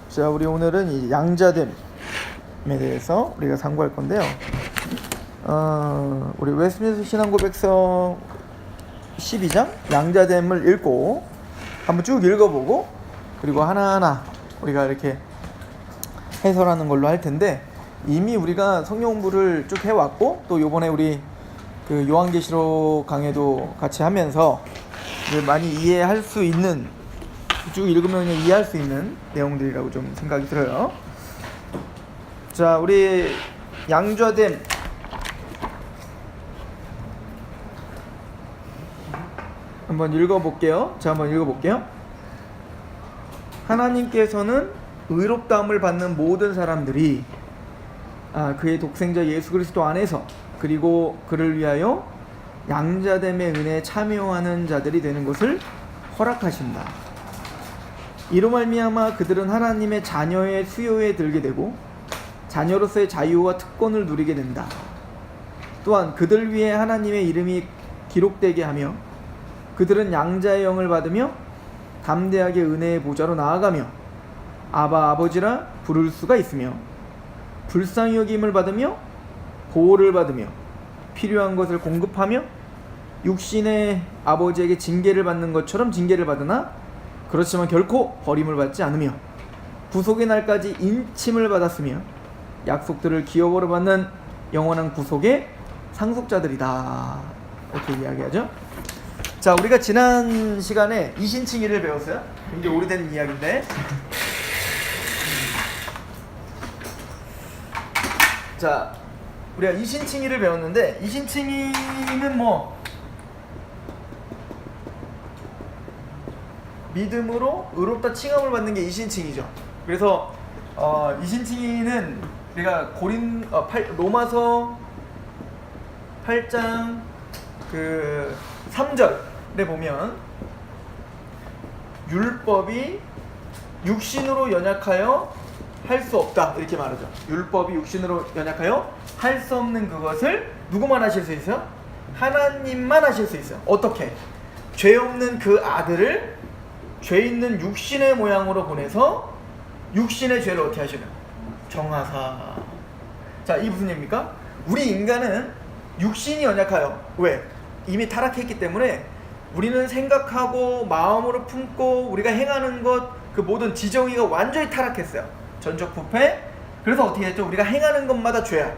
자, 우리 오늘은 이 양자됨에 대해서 우리가 상고할 건데요. 우리 웨스트민스터 신앙고백서 12장 양자됨을 읽고 한번 쭉 읽어보고 그리고 하나하나 우리가 이렇게 해설하는 걸로 할 텐데, 이미 우리가 성경 공부를 쭉 해왔고 또 요번에 우리 그 요한계시록 강해도 같이 하면서 많이 이해할 수 있는, 쭉 읽으면 이해할 수 있는 내용들이라고 좀 생각이 들어요. 자, 우리 양자됨 한번 읽어볼게요. 자, 한번 읽어볼게요. 하나님께서는 의롭다함을 받는 모든 사람들이 그의 독생자 예수 그리스도 안에서 그리고 그를 위하여 양자됨의 은혜에 참여하는 자들이 되는 것을 허락하신다. 이로 말미암아 그들은 하나님의 자녀의 수요에 들게 되고 자녀로서의 자유와 특권을 누리게 된다. 또한 그들 위해 하나님의 이름이 기록되게 하며 그들은 양자의 영을 받으며 담대하게 은혜의 보좌로 나아가며 아바 아버지라 부를 수가 있으며 불쌍히 여김을 받으며 보호를 받으며 필요한 것을 공급하며 육신의 아버지에게 징계를 받는 것처럼 징계를 받으나 그렇지만 결코 버림을 받지 않으며 구속의 날까지 인침을 받았으며 약속들을 기업으로 받는 영원한 구속의 상속자들이다. 이렇게 이야기하죠. 자, 우리가 지난 시간에 이신칭의를 배웠어요. 굉장히 오래된 이야기인데, 자, 우리가 이신칭의를 배웠는데, 이신칭의는 믿음으로 의롭다 칭함을 받는 게 이신칭의죠. 그래서 이신칭의는 우리가 로마서 8장 3절에 보면 율법이 육신으로 연약하여 할 수 없다 이렇게 말하죠. 율법이 육신으로 연약하여 할 수 없는 그것을 누구만 하실 수 있어요? 하나님만 하실 수 있어요. 어떻게? 죄 없는 그 아들을 죄 있는 육신의 모양으로 보내서 육신의 죄를 어떻게 하시나요? 정하사. 자, 이게 무슨 얘기입니까? 우리 인간은 육신이 연약해요. 왜? 이미 타락했기 때문에 우리는 생각하고 마음으로 품고 우리가 행하는 것, 그 모든 지정의가 완전히 타락했어요. 전적 부패. 그래서 어떻게 했죠? 우리가 행하는 것마다 죄야.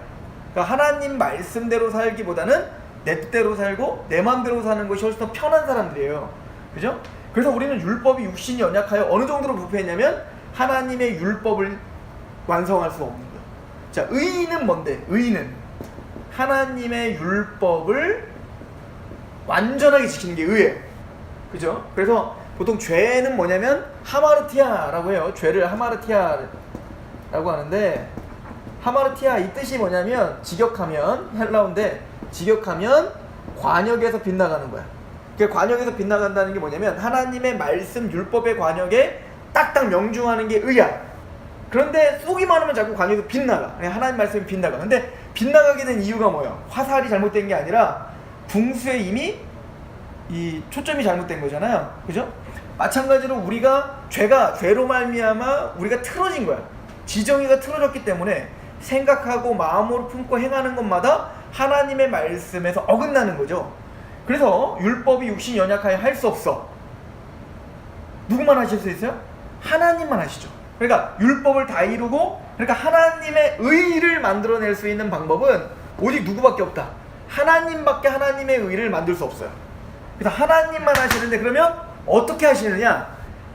그러니까 하나님 말씀대로 살기보다는 내 뜻대로 살고 내 마음대로 사는 것이 훨씬 더 편한 사람들이에요. 그죠? 그래서 우리는 율법이 육신이 연약하여 어느 정도로 부패했냐면 하나님의 율법을 완성할 수 없는 거예요. 자, 의인은 뭔데? 의인은 하나님의 율법을 완전하게 지키는 게 의예요. 그죠? 그래서 보통 죄는 뭐냐면 하마르티아라고 해요. 죄를 하마르티아라고 하는데, 하마르티아 이 뜻이 뭐냐면 직역하면, 헬라어인데 직역하면 관역에서 빗나가는 거야. 관역에서 빗나간다는 게 뭐냐면 하나님의 말씀 율법의 관역에 딱딱 명중하는 게 의야. 그런데 쏘기만 하면 자꾸 관역에서 빗나가. 하나님 말씀이 빗나가. 근데 빗나가게 된 이유가 뭐야? 화살이 잘못된 게 아니라 붕수에 이미 이 초점이 잘못된 거잖아요. 그죠? 마찬가지로 우리가 죄로 말미암아 우리가 틀어진 거야. 지정의가 틀어졌기 때문에 생각하고 마음으로 품고 행하는 것마다 하나님의 말씀에서 어긋나는 거죠. 그래서 율법이 육신이 연약하여 할 수 없어. 누구만 하실 수 있어요? 하나님만 하시죠. 그러니까 율법을 다 이루고, 그러니까 하나님의 의를 만들어낼 수 있는 방법은 오직 누구밖에 없다. 하나님밖에 하나님의 의를 만들 수 없어요. 그래서 하나님만 하시는데, 그러면 어떻게 하시느냐?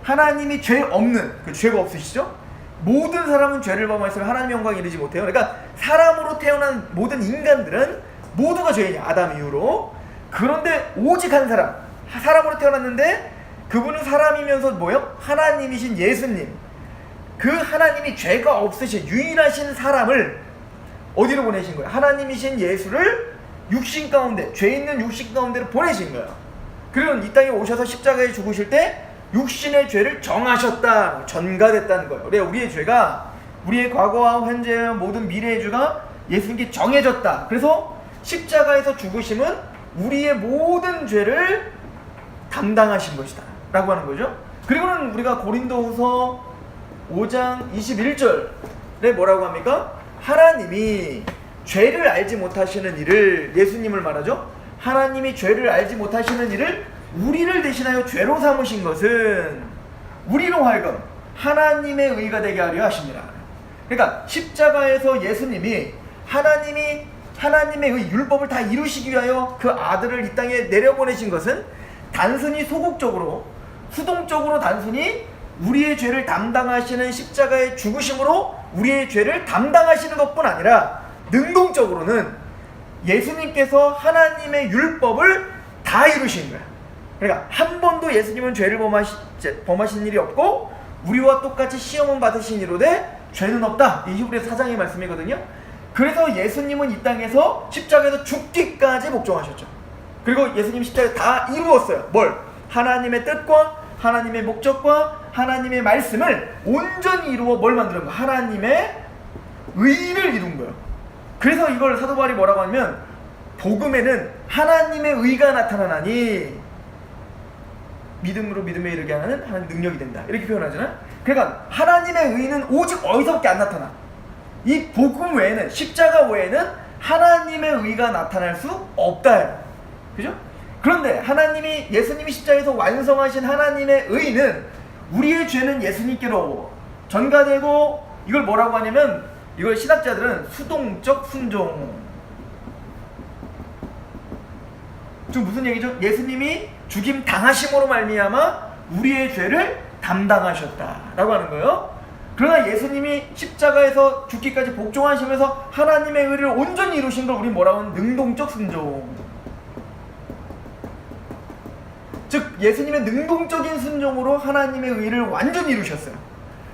하나님이 죄 없는, 죄가 없으시죠? 모든 사람은 죄를 범하였으면 하나님의 영광에 이르지 못해요. 그러니까 사람으로 태어난 모든 인간들은 모두가 죄인이야. 아담 이후로. 그런데 오직 한 사람, 사람으로 태어났는데 그분은 사람이면서 뭐요? 하나님이신 예수님. 그 하나님이 죄가 없으신 유일하신 사람을 어디로 보내신 거예요? 하나님이신 예수를 육신 가운데, 죄 있는 육신 가운데로 보내신 거예요. 그리고 이 땅에 오셔서 십자가에 죽으실 때 육신의 죄를 정하셨다, 전가됐다는 거예요. 그래, 우리의 죄가, 우리의 과거와 현재와 모든 미래의 죄가 예수님께 정해졌다. 그래서 십자가에서 죽으심은 우리의 모든 죄를 담당하신 것이다 라고 하는 거죠. 그리고는 우리가 고린도후서 5장 21절에 뭐라고 합니까? 하나님이 죄를 알지 못하시는 이를, 예수님을 말하죠. 하나님이 죄를 알지 못하시는 이를 우리를 대신하여 죄로 삼으신 것은 우리로 하여금 하나님의 의가 되게 하려 하십니다. 그러니까 십자가에서 예수님이 하나님의 의 율법을 다 이루시기 위하여 그 아들을 이 땅에 내려보내신 것은 단순히 소극적으로, 수동적으로 단순히 우리의 죄를 담당하시는 십자가의 죽으심으로 우리의 죄를 담당하시는 것뿐 아니라 능동적으로는 예수님께서 하나님의 율법을 다 이루신 거야. 그러니까 한 번도 예수님은 죄를 범하신 일이 없고 우리와 똑같이 시험은 받으신 이로되 죄는 없다. 이 히브리서 4장의 말씀이거든요. 그래서 예수님은 이 땅에서 십자가에서 죽기까지 복종하셨죠. 그리고 예수님 십자가에 다 이루었어요. 뭘? 하나님의 뜻과 하나님의 목적과 하나님의 말씀을 온전히 이루어 뭘 만드는 거야? 하나님의 의를 이룬 거예요. 그래서 이걸 사도 바울이 뭐라고 하냐면 복음에는 하나님의 의가 나타나나니 믿음으로 믿음에 이르게 하는 하나님 능력이 된다. 이렇게 표현하잖아요. 그러니까 하나님의 의는 오직 어디서밖에 안 나타나. 이 복음 외에는, 십자가 외에는 하나님의 의가 나타날 수 없다. 그죠? 그런데 예수님이 십자가에서 완성하신 하나님의 의는 우리의 죄는 예수님께로 전가되고, 이걸 뭐라고 하냐면, 이걸 신학자들은 수동적 순종. 지금 무슨 얘기죠? 예수님이 죽임 당하심으로 말미암아 우리의 죄를 담당하셨다라고 하는 거예요. 그러나 예수님이 십자가에서 죽기까지 복종하시면서 하나님의 의를 온전히 이루신 걸 우리 뭐라고 하는 능동적 순종. 즉 예수님의 능동적인 순종으로 하나님의 의를 완전히 이루셨어요.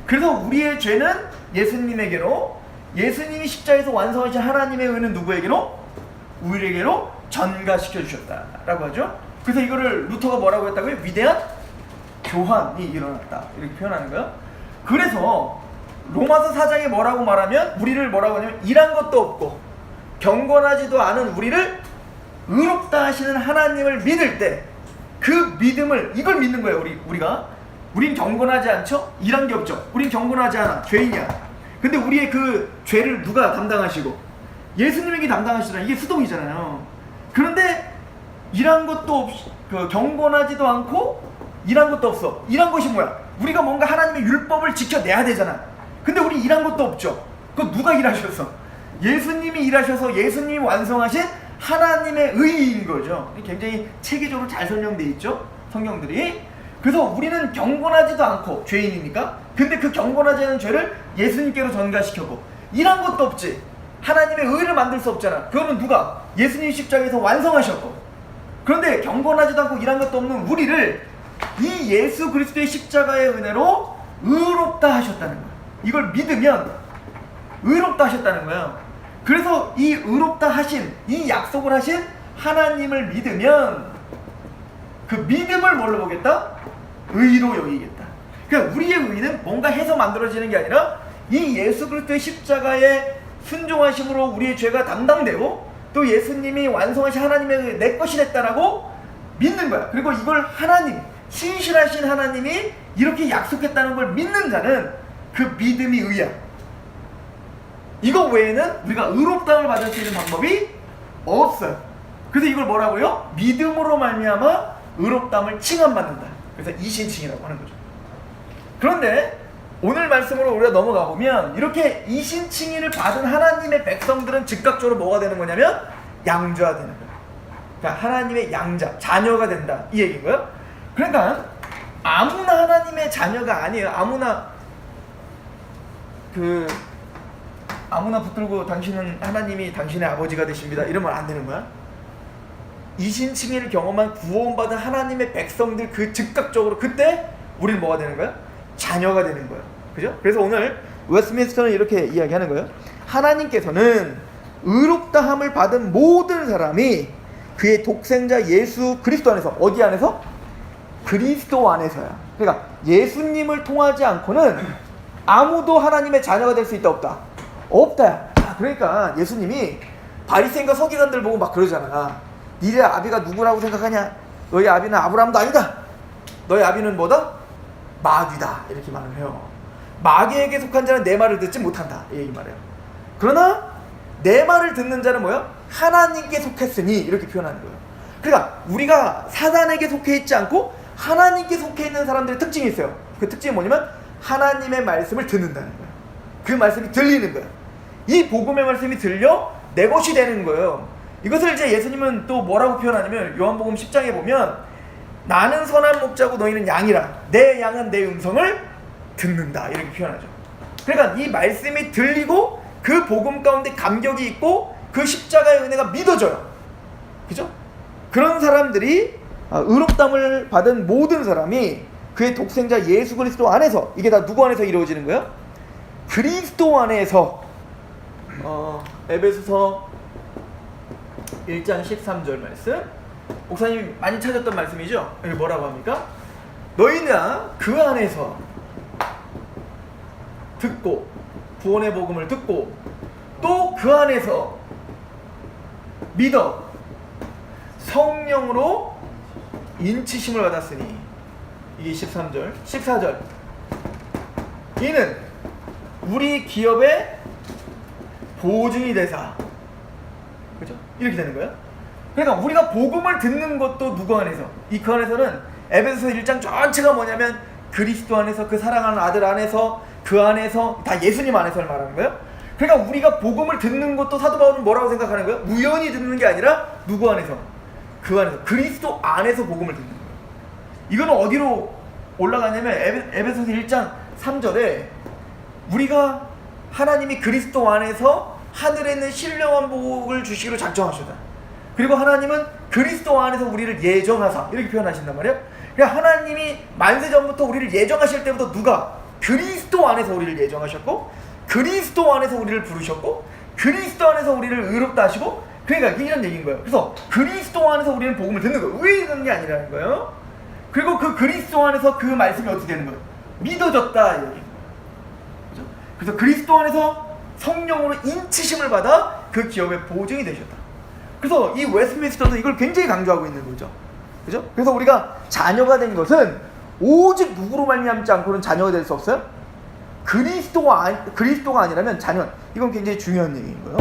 그래서 우리의 죄는 예수님에게로, 예수님이 십자가에서 완성하신 하나님의 의는 누구에게로? 우리에게로 전가시켜 주셨다라고 하죠. 그래서 이거를 루터가 뭐라고 했다고요? 위대한 교환이 일어났다, 이렇게 표현하는 거예요. 그래서 로마서 4장에 뭐라고 말하면, 우리를 뭐라고 하냐면 일한 것도 없고 경건하지도 않은 우리를 의롭다 하시는 하나님을 믿을 때 그 믿음을, 이걸 믿는 거예요. 우린 경건하지 않죠? 일한 게 없죠. 우린 경건하지 않아, 죄인이야. 근데 우리의 그 죄를 누가 담당하시고? 예수님에게 담당하시잖아요. 이게 수동이잖아요. 그런데 일한 것도 없이, 경건하지도 않고 일한 것도 없어. 일한 것이 뭐야? 우리가 뭔가 하나님의 율법을 지켜내야 되잖아. 근데 우리 일한 것도 없죠. 그거 누가 일하셔서? 예수님이 일하셔서 예수님이 완성하신 하나님의 의인 거죠. 굉장히 체계적으로 잘 설명되어 있죠, 성경들이. 그래서 우리는 경건하지도 않고 죄인이니까, 근데 그 경건하지 않은 죄를 예수님께로 전가시켰고, 일한 것도 없지. 하나님의 의를 만들 수 없잖아. 그거는 누가? 예수님 십자가에서 완성하셨고. 그런데 경건하지도 않고 일한 것도 없는 우리를 이 예수 그리스도의 십자가의 은혜로 의롭다 하셨다는 거예요. 이걸 믿으면 의롭다 하셨다는 거예요. 그래서 이 의롭다 하신, 이 약속을 하신 하나님을 믿으면 그 믿음을 뭘로 보겠다? 의로 여기겠다. 그러니까 우리의 의는 뭔가 해서 만들어지는 게 아니라 이 예수 그리스도의 십자가의 순종하심으로 우리의 죄가 담당되고, 또 예수님이 완성하신 하나님의 의가 내 것이 됐다라고 믿는 거야. 그리고 이걸 하나님, 신실하신 하나님이 이렇게 약속했다는 걸 믿는 자는 그 믿음이 의야. 이거 외에는 우리가 의롭다움을 받을 수 있는 방법이 없어요. 그래서 이걸 뭐라고요? 믿음으로 말미암아 의롭다움을 칭함받는다. 그래서 이신칭이라고 하는 거죠. 그런데 오늘 말씀으로 우리가 넘어가 보면, 이렇게 이신칭의를 받은 하나님의 백성들은 즉각적으로 뭐가 되는 거냐면 양자가 되는 거예요. 그러니까 하나님의 양자, 자녀가 된다, 이 얘기인 거예요. 그러니까 아무나 하나님의 자녀가 아니에요. 아무나 붙들고 당신은 하나님이 당신의 아버지가 되십니다, 이러면 안 되는 거야. 이신칭의를 경험한 구원받은 하나님의 백성들, 그 즉각적으로 그때 우리는 뭐가 되는 거야? 자녀가 되는 거예요. 그죠? 그래서 오늘 웨스트민스터는 이렇게 이야기하는 거예요. 하나님께서는 의롭다함을 받은 모든 사람이 그의 독생자 예수 그리스도 안에서, 어디 안에서? 그리스도 안에서야. 그러니까 예수님을 통하지 않고는 아무도 하나님의 자녀가 될 수 있다, 없다? 없다. 그러니까 예수님이 바리새인과 서기관들 보고 막 그러잖아. 니네 아비가 누구라고 생각하냐? 너희 아비는 아브라함도 아니다. 너희 아비는 뭐다? 마귀다. 이렇게 말을 해요. 마귀에게 속한 자는 내 말을 듣지 못한다 이 얘기 말이에요. 그러나 내 말을 듣는 자는 뭐야? 하나님께 속했으니 이렇게 표현하는 거예요. 그러니까 우리가 사단에게 속해 있지 않고 하나님께 속해 있는 사람들의 특징이 있어요. 그 특징이 뭐냐면 하나님의 말씀을 듣는다는 거예요. 그 말씀이 들리는 거예요. 이 복음의 말씀이 들려 내 것이 되는 거예요. 이것을 이제 예수님은 또 뭐라고 표현하냐면 요한복음 10장에 보면 나는 선한 목자고 너희는 양이라 내 양은 내 음성을 듣는다 이렇게 표현하죠. 그러니까 이 말씀이 들리고 그 복음 가운데 감격이 있고 그 십자가의 은혜가 믿어져요. 그죠? 그런 사람들이 의롭다함을 받은 모든 사람이 그의 독생자 예수 그리스도 안에서, 이게 다 누구 안에서 이루어지는 거예요? 그리스도 안에서. 에베소서 1장 13절 말씀, 목사님 많이 찾았던 말씀이죠? 여기 뭐라고 합니까? 너희나 그 안에서 듣고 구원의 복음을 듣고 또 그 안에서 믿어 성령으로 인치심을 받았으니, 이게 13절 14절 이는 우리 기업의 보증이 되사, 그죠? 이렇게 되는 거예요. 그러니까 우리가 복음을 듣는 것도 누구 안에서? 이 그 안에서는 에베소서 1장 전체가 뭐냐면 그리스도 안에서, 그 사랑하는 아들 안에서, 그 안에서, 다 예수님 안에서를 말하는 거예요. 그러니까 우리가 복음을 듣는 것도 사도 바울은 뭐라고 생각하는 거예요? 우연히 듣는 게 아니라 누구 안에서? 그 안에서, 그리스도 안에서 복음을 듣는 거예요. 이거는 어디로 올라가냐면 에베소서 1장 3절에 우리가 하나님이 그리스도 안에서 하늘에 있는 신령한 복을 주시기로 작정하셨다. 그리고 하나님은 그리스도 안에서 우리를 예정하사, 이렇게 표현하신단 말이에요. 그러니까 하나님이 만세 전부터 우리를 예정하실 때부터 누가? 그리스도 안에서 우리를 예정하셨고, 그리스도 안에서 우리를 부르셨고, 그리스도 안에서 우리를 의롭다 하시고, 그러니까 이런 얘기인 거예요. 그래서 그리스도 안에서 우리는 복음을 듣는 거예요. 의에 듣는 게 아니라는 거예요. 그리고 그 그리스도 안에서 그 말씀이 어떻게 되는 거예요? 믿어졌다, 이 얘기인 거예요. 그죠? 그래서 그리스도 안에서 성령으로 인치심을 받아 그 기업의 보증이 되셨다. 그래서 이 웨스트민스터도 이걸 굉장히 강조하고 있는 거죠. 그죠? 그래서 우리가 자녀가 된 것은 오직 누구로 말미암지 않고는 자녀가 될 수 없어요. 그리스도가 아니라면 자녀, 이건 굉장히 중요한 얘기인 거예요.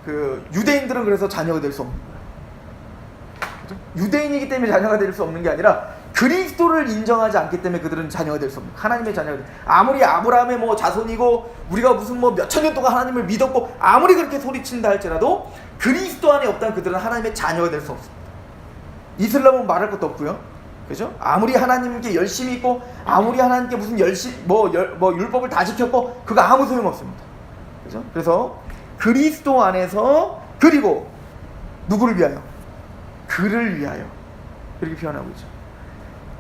그 유대인들은 그래서 자녀가 될 수 없는 거예요. 그죠? 유대인이기 때문에 자녀가 될 수 없는 게 아니라 그리스도를 인정하지 않기 때문에 그들은 자녀가 될 수 없는, 하나님의 자녀가 될, 아무리 아브라함의 뭐 자손이고 우리가 무슨 뭐 몇천 년 동안 하나님을 믿었고 아무리 그렇게 소리친다 할지라도 그리스도 안에 없다면 그들은 하나님의 자녀가 될 수 없습니다. 이슬람은 말할 것도 없고요. 그죠? 아무리 하나님께 열심히 있고 아무리 하나님께 무슨 율법을 다 지켰고 그거 아무 소용 없습니다. 그죠? 그래서 그리스도 안에서, 그리고 누구를 위하여? 그를 위하여, 이렇게 표현하고 있죠.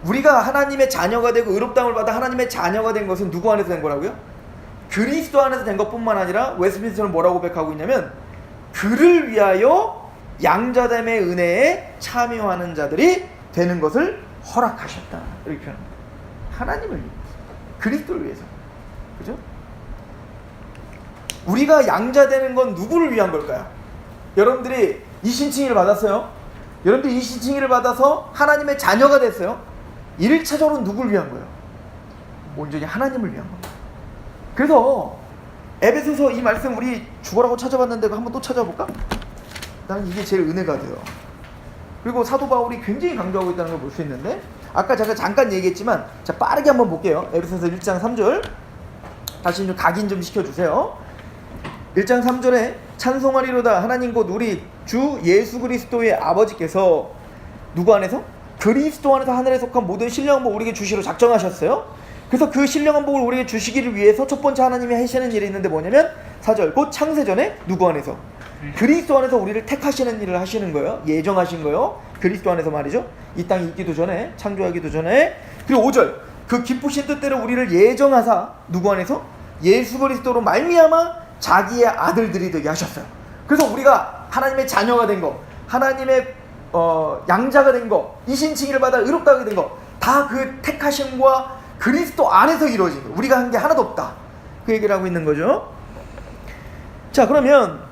우리가 하나님의 자녀가 되고 의롭다함을 받아 하나님의 자녀가 된 것은 누구 안에서 된 거라고요? 그리스도 안에서 된 것뿐만 아니라 웨스트민스터는 뭐라고 고백하고 있냐면 그를 위하여 양자됨의 은혜에 참여하는 자들이 되는 것을 허락하셨다, 이렇게 표현합니다. 하나님을 위해서, 그리스도를 위해서. 그죠? 우리가 양자되는 건 누구를 위한 걸까요? 여러분들이 이신칭의를 받았어요. 여러분들이 이신칭의를 받아서 하나님의 자녀가 됐어요. 1차적으로 누구를 위한 거예요? 온전히 하나님을 위한 겁니다. 그래서 에베소서 이 말씀 우리 죽어라고 찾아봤는데 한번 또 찾아볼까? 나는 이게 제일 은혜가 돼요. 그리고 사도 바울이 굉장히 강조하고 있다는 걸 볼 수 있는데, 아까 제가 잠깐 얘기했지만 자 빠르게 한번 볼게요. 에베소서 1장 3절 다시 좀 각인 좀 시켜주세요. 1장 3절에 찬송하리로다 하나님 곧 우리 주 예수 그리스도의 아버지께서 누구 안에서? 그리스도 안에서 하늘에 속한 모든 신령한 복 우리에게 주시기로 작정하셨어요. 그래서 그 신령한 복을 우리에게 주시기를 위해서 첫 번째 하나님이 하시는 일이 있는데 뭐냐면 4절 곧 창세전에 누구 안에서? 그리스도 안에서 우리를 택하시는 일을 하시는 거예요. 예정하신 거예요. 그리스도 안에서 말이죠. 이 땅이 있기도 전에, 창조하기도 전에. 그리고 5절 그 기쁘신 뜻대로 우리를 예정하사 누구 안에서? 예수 그리스도로 말미암아 자기의 아들들이 되게 하셨어요. 그래서 우리가 하나님의 자녀가 된 거, 하나님의 양자가 된 거, 이신칭의를 받아 의롭다게 된 거, 다 그 택하심과 그리스도 안에서 이루어진 거. 우리가 한 게 하나도 없다, 그 얘기를 하고 있는 거죠. 자, 그러면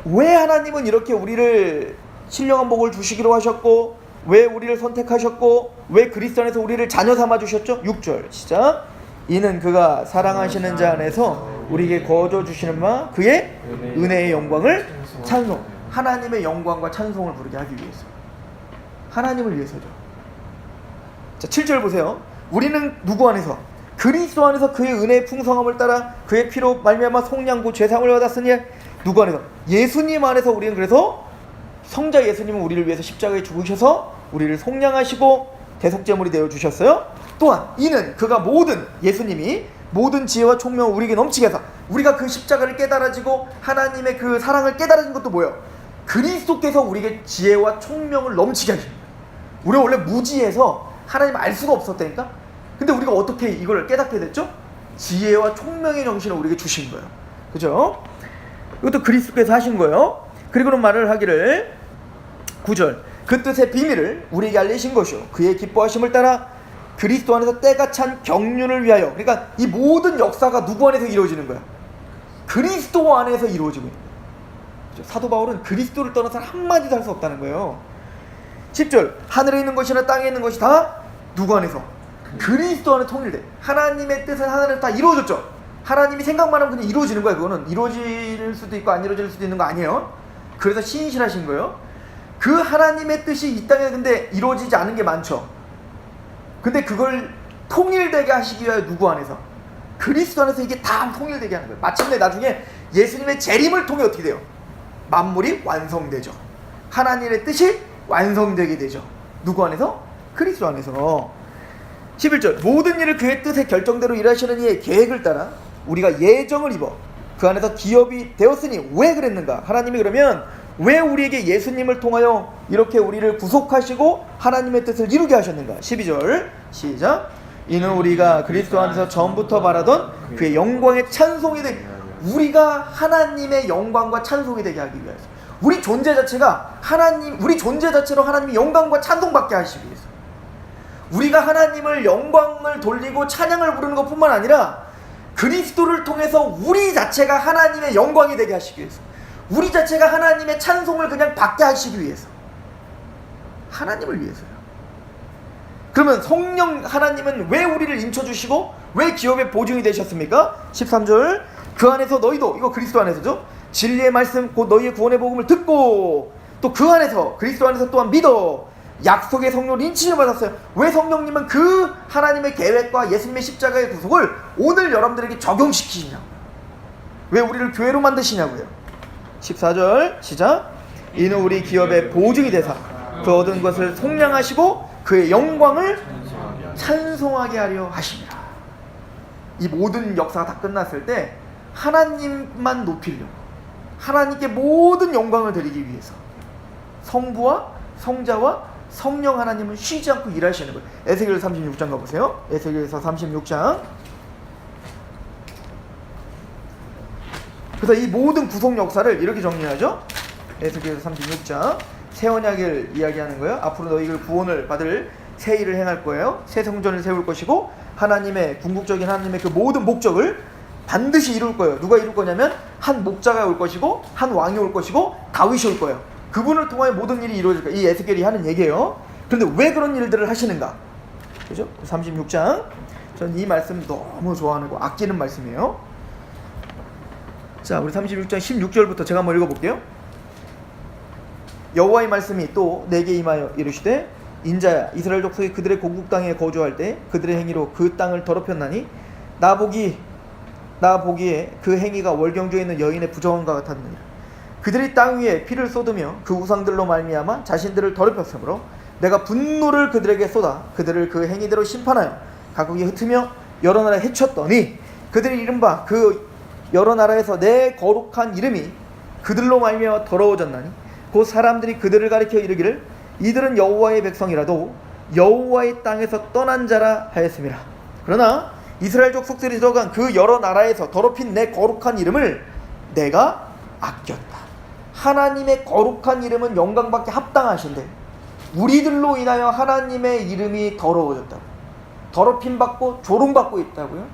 왜 하나님은 이렇게 우리를 신령한 복을 주시기로 하셨고, 왜 우리를 선택하셨고, 왜 그리스도 안에서 우리를 자녀 삼아 주셨죠? 6절 시작. 이는 그가 사랑하시는 자 안에서 우리에게 거저 주시는 바 그의 은혜의 영광을 찬송. 하나님의 영광과 찬송을 부르게 하기 위해서. 하나님을 위해서죠. 자, 7절 보세요. 우리는 누구 안에서? 그리스도 안에서 그의 은혜의 풍성함을 따라 그의 피로 말미암아 속량고 죄사함을 받았으니 누구 안에서? 예수님 안에서 우리는 그래서 성자 예수님은 우리를 위해서 십자가에 죽으셔서 우리를 속량하시고 대속제물이 되어 주셨어요. 또한 이는 그가 모든 예수님이 모든 지혜와 총명을 우리에게 넘치게 해서 우리가 그 십자가를 깨달아지고 하나님의 그 사랑을 깨달아진 것도 뭐예요? 그리스도께서 우리에게 지혜와 총명을 넘치게 하십니다. 우리가 원래 무지해서 하나님 알 수가 없었다니까. 근데 우리가 어떻게 이걸 깨닫게 됐죠? 지혜와 총명의 정신을 우리에게 주신 거예요. 그죠? 이것도 그리스도께서 하신 거예요. 그리고는 말을 하기를 9절 그 뜻의 비밀을 우리에게 알리신 것이요 그의 기뻐하심을 따라 그리스도 안에서 때가 찬 경륜을 위하여. 그러니까 이 모든 역사가 누구 안에서 이루어지는 거야? 그리스도 안에서 이루어지고 있는 거예요. 사도 바울은 그리스도를 떠나서 한마디도 할 수 없다는 거예요. 10절 하늘에 있는 것이나 땅에 있는 것이 다 누구 안에서? 그리스도 안에 통일돼. 하나님의 뜻은 하늘에서 다 이루어졌죠. 하나님이 생각만 하면 그냥 이루어지는 거야. 그거는 이루어질 수도 있고 안 이루어질 수도 있는 거 아니에요. 그래서 신실하신 거예요. 그 하나님의 뜻이 이 땅에 근데 이루어지지 않은 게 많죠. 근데 그걸 통일되게 하시기 위하여 누구 안에서? 그리스도 안에서 이게 다 통일되게 하는 거예요. 마침내 나중에 예수님의 재림을 통해 어떻게 돼요? 만물이 완성되죠. 하나님의 뜻이 완성되게 되죠. 누구 안에서? 그리스도 안에서. 11절 모든 일을 그의 뜻의 결정대로 일하시는 이의 계획을 따라 우리가 예정을 입어 그 안에서 기업이 되었으니 왜 그랬는가? 하나님이 그러면 왜 우리에게 예수님을 통하여 이렇게 우리를 구속하시고 하나님의 뜻을 이루게 하셨는가? 12절 시작. 이는 우리가 그리스도 안에서 전부터 바라던 그의 영광의 찬송이 되게. 우리가 하나님의 영광과 찬송이 되게 하기 위해서. 우리 존재 자체가 우리 존재 자체로 하나님의 영광과 찬송받게 하시기 위해서. 우리가 하나님을 영광을 돌리고 찬양을 부르는 것뿐만 아니라 그리스도를 통해서 우리 자체가 하나님의 영광이 되게 하시기 위해서. 우리 자체가 하나님의 찬송을 그냥 받게 하시기 위해서. 하나님을 위해서요. 그러면 성령 하나님은 왜 우리를 인쳐주시고 왜 기업의 보증이 되셨습니까? 13절 그 안에서 너희도, 이거 그리스도 안에서죠, 진리의 말씀 곧 너희의 구원의 복음을 듣고 또 그 안에서 그리스도 안에서 또한 믿어 약속의 성령을 인치를 받았어요. 왜 성령님은 그 하나님의 계획과 예수님의 십자가의 구속을 오늘 여러분들에게 적용시키시냐고요. 왜 우리를 교회로 만드시냐고요. 14절 시작. 이는 우리 기업의 보증이 되사 그 얻은 것을 속량하시고 그의 영광을 찬송하게 하려 하십니다. 이 모든 역사가 다 끝났을 때 하나님만 높이려고, 하나님께 모든 영광을 드리기 위해서 성부와 성자와 성령 하나님은 쉬지 않고 일하시는 거예요. 에스겔서 36장 가보세요. 에스겔서 36장. 그래서 이 모든 구속 역사를 이렇게 정리하죠. 에스겔서 36장. 새 언약을 이야기하는 거예요. 앞으로 너희를 구원을 받을 새 일을 행할 거예요. 새 성전을 세울 것이고 하나님의 궁극적인 하나님의 그 모든 목적을 반드시 이룰 거예요. 누가 이룰 거냐면 한 목자가 올 것이고 한 왕이 올 것이고 다윗이 올 거예요. 그분을 통하여 모든 일이 이루어질 거예요. 이 에스겔이 하는 얘기예요. 그런데 왜 그런 일들을 하시는가? 그죠? 36장. 저는 이 말씀 너무 좋아하는 거, 아끼는 말씀이에요. 자, 우리 36장 16절부터 제가 한번 읽어볼게요. 여호와의 말씀이 또 내게 임하여 이르시되 인자야, 이스라엘 족속이 그들의 고국 땅에 거주할 때 그들의 행위로 그 땅을 더럽혔나니 나 보기에 그 행위가 월경주에 있는 여인의 부정함과 같았느니라. 그들이 땅 위에 피를 쏟으며 그 우상들로 말미암아 자신들을 더럽혔으므로 내가 분노를 그들에게 쏟아 그들을 그 행위대로 심판하여 각국이 흩으며 여러 나라에 해쳤더니 그들이 이른바 그 여러 나라에서 내 거룩한 이름이 그들로 말미암아 더러워졌나니 그 사람들이 그들을 가리켜 이르기를 이들은 여호와의 백성이라도 여호와의 땅에서 떠난 자라 하였음이라. 그러나 이스라엘 족속들이 들어간 그 여러 나라에서 더럽힌 내 거룩한 이름을 내가 아꼈다. 하나님의 거룩한 이름은 영광받게 합당하신데 우리들로 인하여 하나님의 이름이 더러워졌다고, 더럽힘받고 조롱받고 있다고요.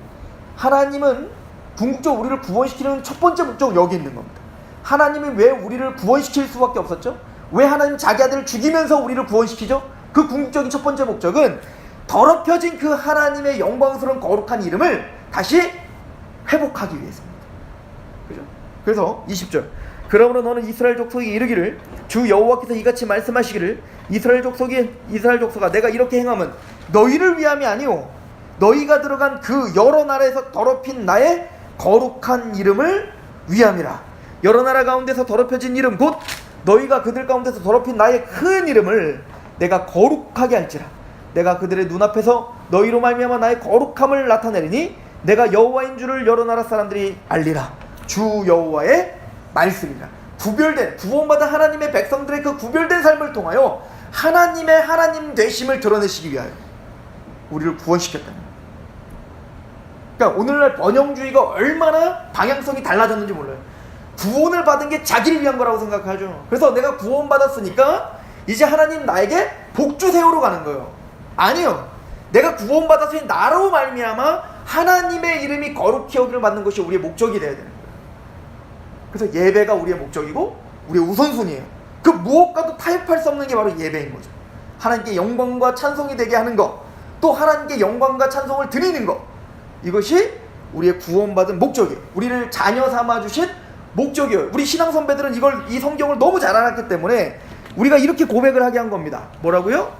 하나님은 궁극적으로 우리를 구원시키는 첫 번째 목적은 여기 있는 겁니다. 하나님이 왜 우리를 구원시킬 수밖에 없었죠? 왜 하나님 자기 아들을 죽이면서 우리를 구원시키죠? 그 궁극적인 첫 번째 목적은 더럽혀진 그 하나님의 영광스러운 거룩한 이름을 다시 회복하기 위해서입니다. 그죠? 그래서 20절, 그러므로 너는 이스라엘 족속이 이르기를 주 여호와께서 이같이 말씀하시기를 이스라엘 족속아 내가 이렇게 행함은 너희를 위함이 아니오 너희가 들어간 그 여러 나라에서 더럽힌 나의 거룩한 이름을 위함이라. 여러 나라 가운데서 더럽혀진 이름 곧 너희가 그들 가운데서 더럽힌 나의 큰 이름을 내가 거룩하게 할지라. 내가 그들의 눈앞에서 너희로 말미암아 나의 거룩함을 나타내리니 내가 여호와인 줄을 여러 나라 사람들이 알리라. 주 여호와의 말씀이라. 구별된 구원받은 하나님의 백성들의 그 구별된 삶을 통하여 하나님의 하나님 되심을 드러내시기 위하여 우리를 구원시켰다는 거예요. 그러니까 오늘날 번영주의가 얼마나 방향성이 달라졌는지 몰라요. 구원을 받은 게 자기를 위한 거라고 생각하죠. 그래서 내가 구원받았으니까 이제 하나님 나에게 복주 세우러 가는 거예요. 아니요. 내가 구원받아서 나로 말미암아 하나님의 이름이 거룩히 여김을 받는 것이 우리의 목적이 되어야 되는 거예요. 그래서 예배가 우리의 목적이고 우리의 우선순위예요. 그 무엇과도 타협할 수 없는 게 바로 예배인 거죠. 하나님께 영광과 찬송이 되게 하는 것, 또 하나님께 영광과 찬송을 드리는 것, 이것이 우리의 구원받은 목적이에요. 우리를 자녀 삼아주신 목적이에요. 우리 신앙 선배들은 이 성경을 너무 잘 알았기 때문에 우리가 이렇게 고백을 하게 한 겁니다. 뭐라고요?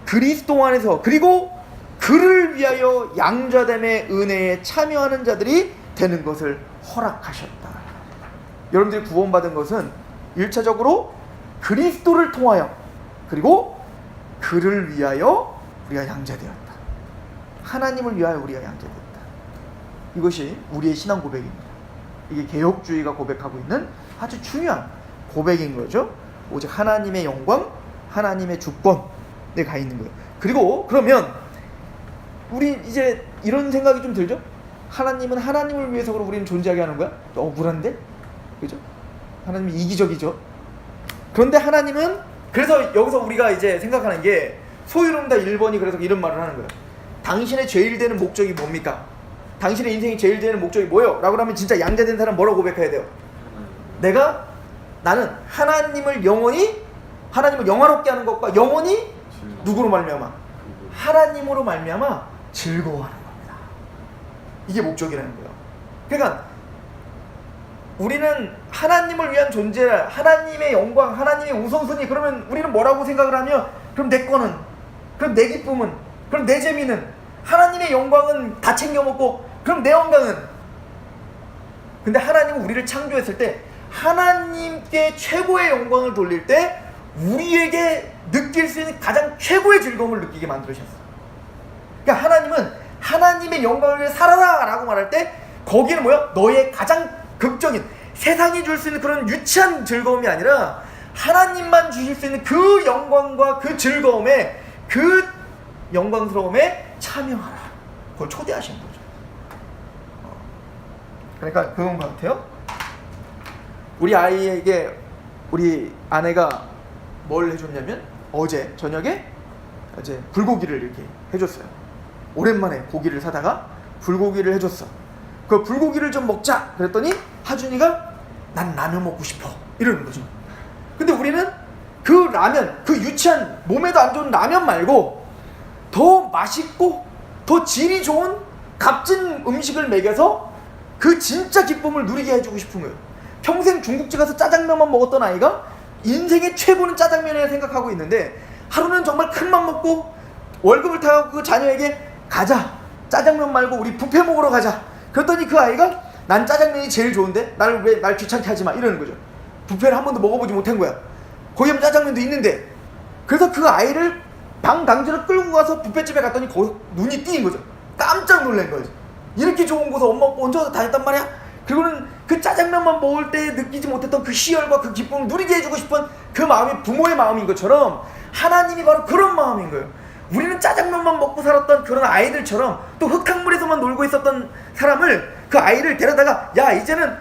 그리스도 안에서 그리고 그를 위하여 양자됨의 은혜에 참여하는 자들이 되는 것을 허락하셨다. 여러분들이 구원받은 것은 1차적으로 그리스도를 통하여 그리고 그를 위하여 우리가 양자되었다. 하나님을 위하여 우리가 양자되었다. 이것이 우리의 신앙 고백입니다. 이게 개혁주의가 고백하고 있는 아주 중요한 고백인 거죠. 오직 하나님의 영광, 하나님의 주권에 가 있는 거예요. 그리고 그러면 우리 이제 이런 생각이 좀 들죠? 하나님은 하나님을 위해서 그럼 우리는 존재하게 하는 거야? 억울한데? 그죠? 하나님은 이기적이죠. 그런데 하나님은 그래서 여기서 우리가 이제 생각하는 게 소유론자 1번이 그래서 이런 말을 하는 거예요. 당신의 제일 되는 목적이 뭡니까? 당신의 인생이 제일 되는 목적이 뭐예요? 라고 하면 진짜 양자된 사람 뭐라고 고백해야 돼요? 나는 하나님을 영화롭게 하는 것과 영원히 누구로 말미암아? 하나님으로 말미암아 즐거워하는 겁니다. 이게 목적이라는 거예요. 그러니까 우리는 하나님을 위한 존재, 하나님의 영광, 하나님의 우선순위, 그러면 우리는 뭐라고 생각을 하면 그럼 내 거는, 그럼 내 기쁨은, 그럼 내 재미는, 하나님의 영광은 다 챙겨 먹고 그럼 내 영광은. 근데 하나님은 우리를 창조했을 때 하나님께 최고의 영광을 돌릴 때 우리에게 느낄 수 있는 가장 최고의 즐거움을 느끼게 만들으셨어요. 그러니까 하나님은 하나님의 영광을 위해 살아라 라고 말할 때 거기는 뭐야? 너의 가장 극적인 세상이 줄 수 있는 그런 유치한 즐거움이 아니라 하나님만 주실 수 있는 그 영광과 그 즐거움에, 그 영광스러움에 참여하라. 그걸 초대하신 거죠. 그러니까 그건 것 같아요. 우리 아이에게 우리 아내가 뭘 해줬냐면 어제 저녁에 이제 불고기를 이렇게 해줬어요. 오랜만에 고기를 사다가 불고기를 해줬어. 그 불고기를 좀 먹자 그랬더니 하준이가 난 라면 먹고 싶어 이러는 거죠. 근데 우리는 그 라면, 그 유치한 몸에도 안 좋은 라면 말고 더 맛있고 더 질이 좋은 값진 음식을 먹여서 그 진짜 기쁨을 누리게 해주고 싶은 거예요. 평생 중국집 가서 짜장면만 먹었던 아이가 인생의 최고는 짜장면이라 생각하고 있는데 하루는 정말 큰맘 먹고 월급을 타고 그 자녀에게 가자, 짜장면 말고 우리 뷔페 먹으러 가자. 그랬더니 그 아이가 난 짜장면이 제일 좋은데 왜 날 귀찮게 하지 마 이러는 거죠. 뷔페를 한 번도 먹어보지 못한 거야. 거기 하면 짜장면도 있는데. 그래서 그 아이를 방강제로 끌고 가서 뷔페집에 갔더니 거기서 눈이 띄인 거죠. 깜짝 놀란 거죠. 이렇게 좋은 곳에 엄마 아빠 혼자 다녔단 말이야. 그리고는 그 짜장면만 먹을 때 느끼지 못했던 그 희열과 그 기쁨을 누리게 해주고 싶은 그 마음이 부모의 마음인 것처럼 하나님이 바로 그런 마음인 거예요. 우리는 짜장면만 먹고 살았던 그런 아이들처럼 또 흙탕물에서만 놀고 있었던 사람을, 그 아이를 데려다가 야 이제는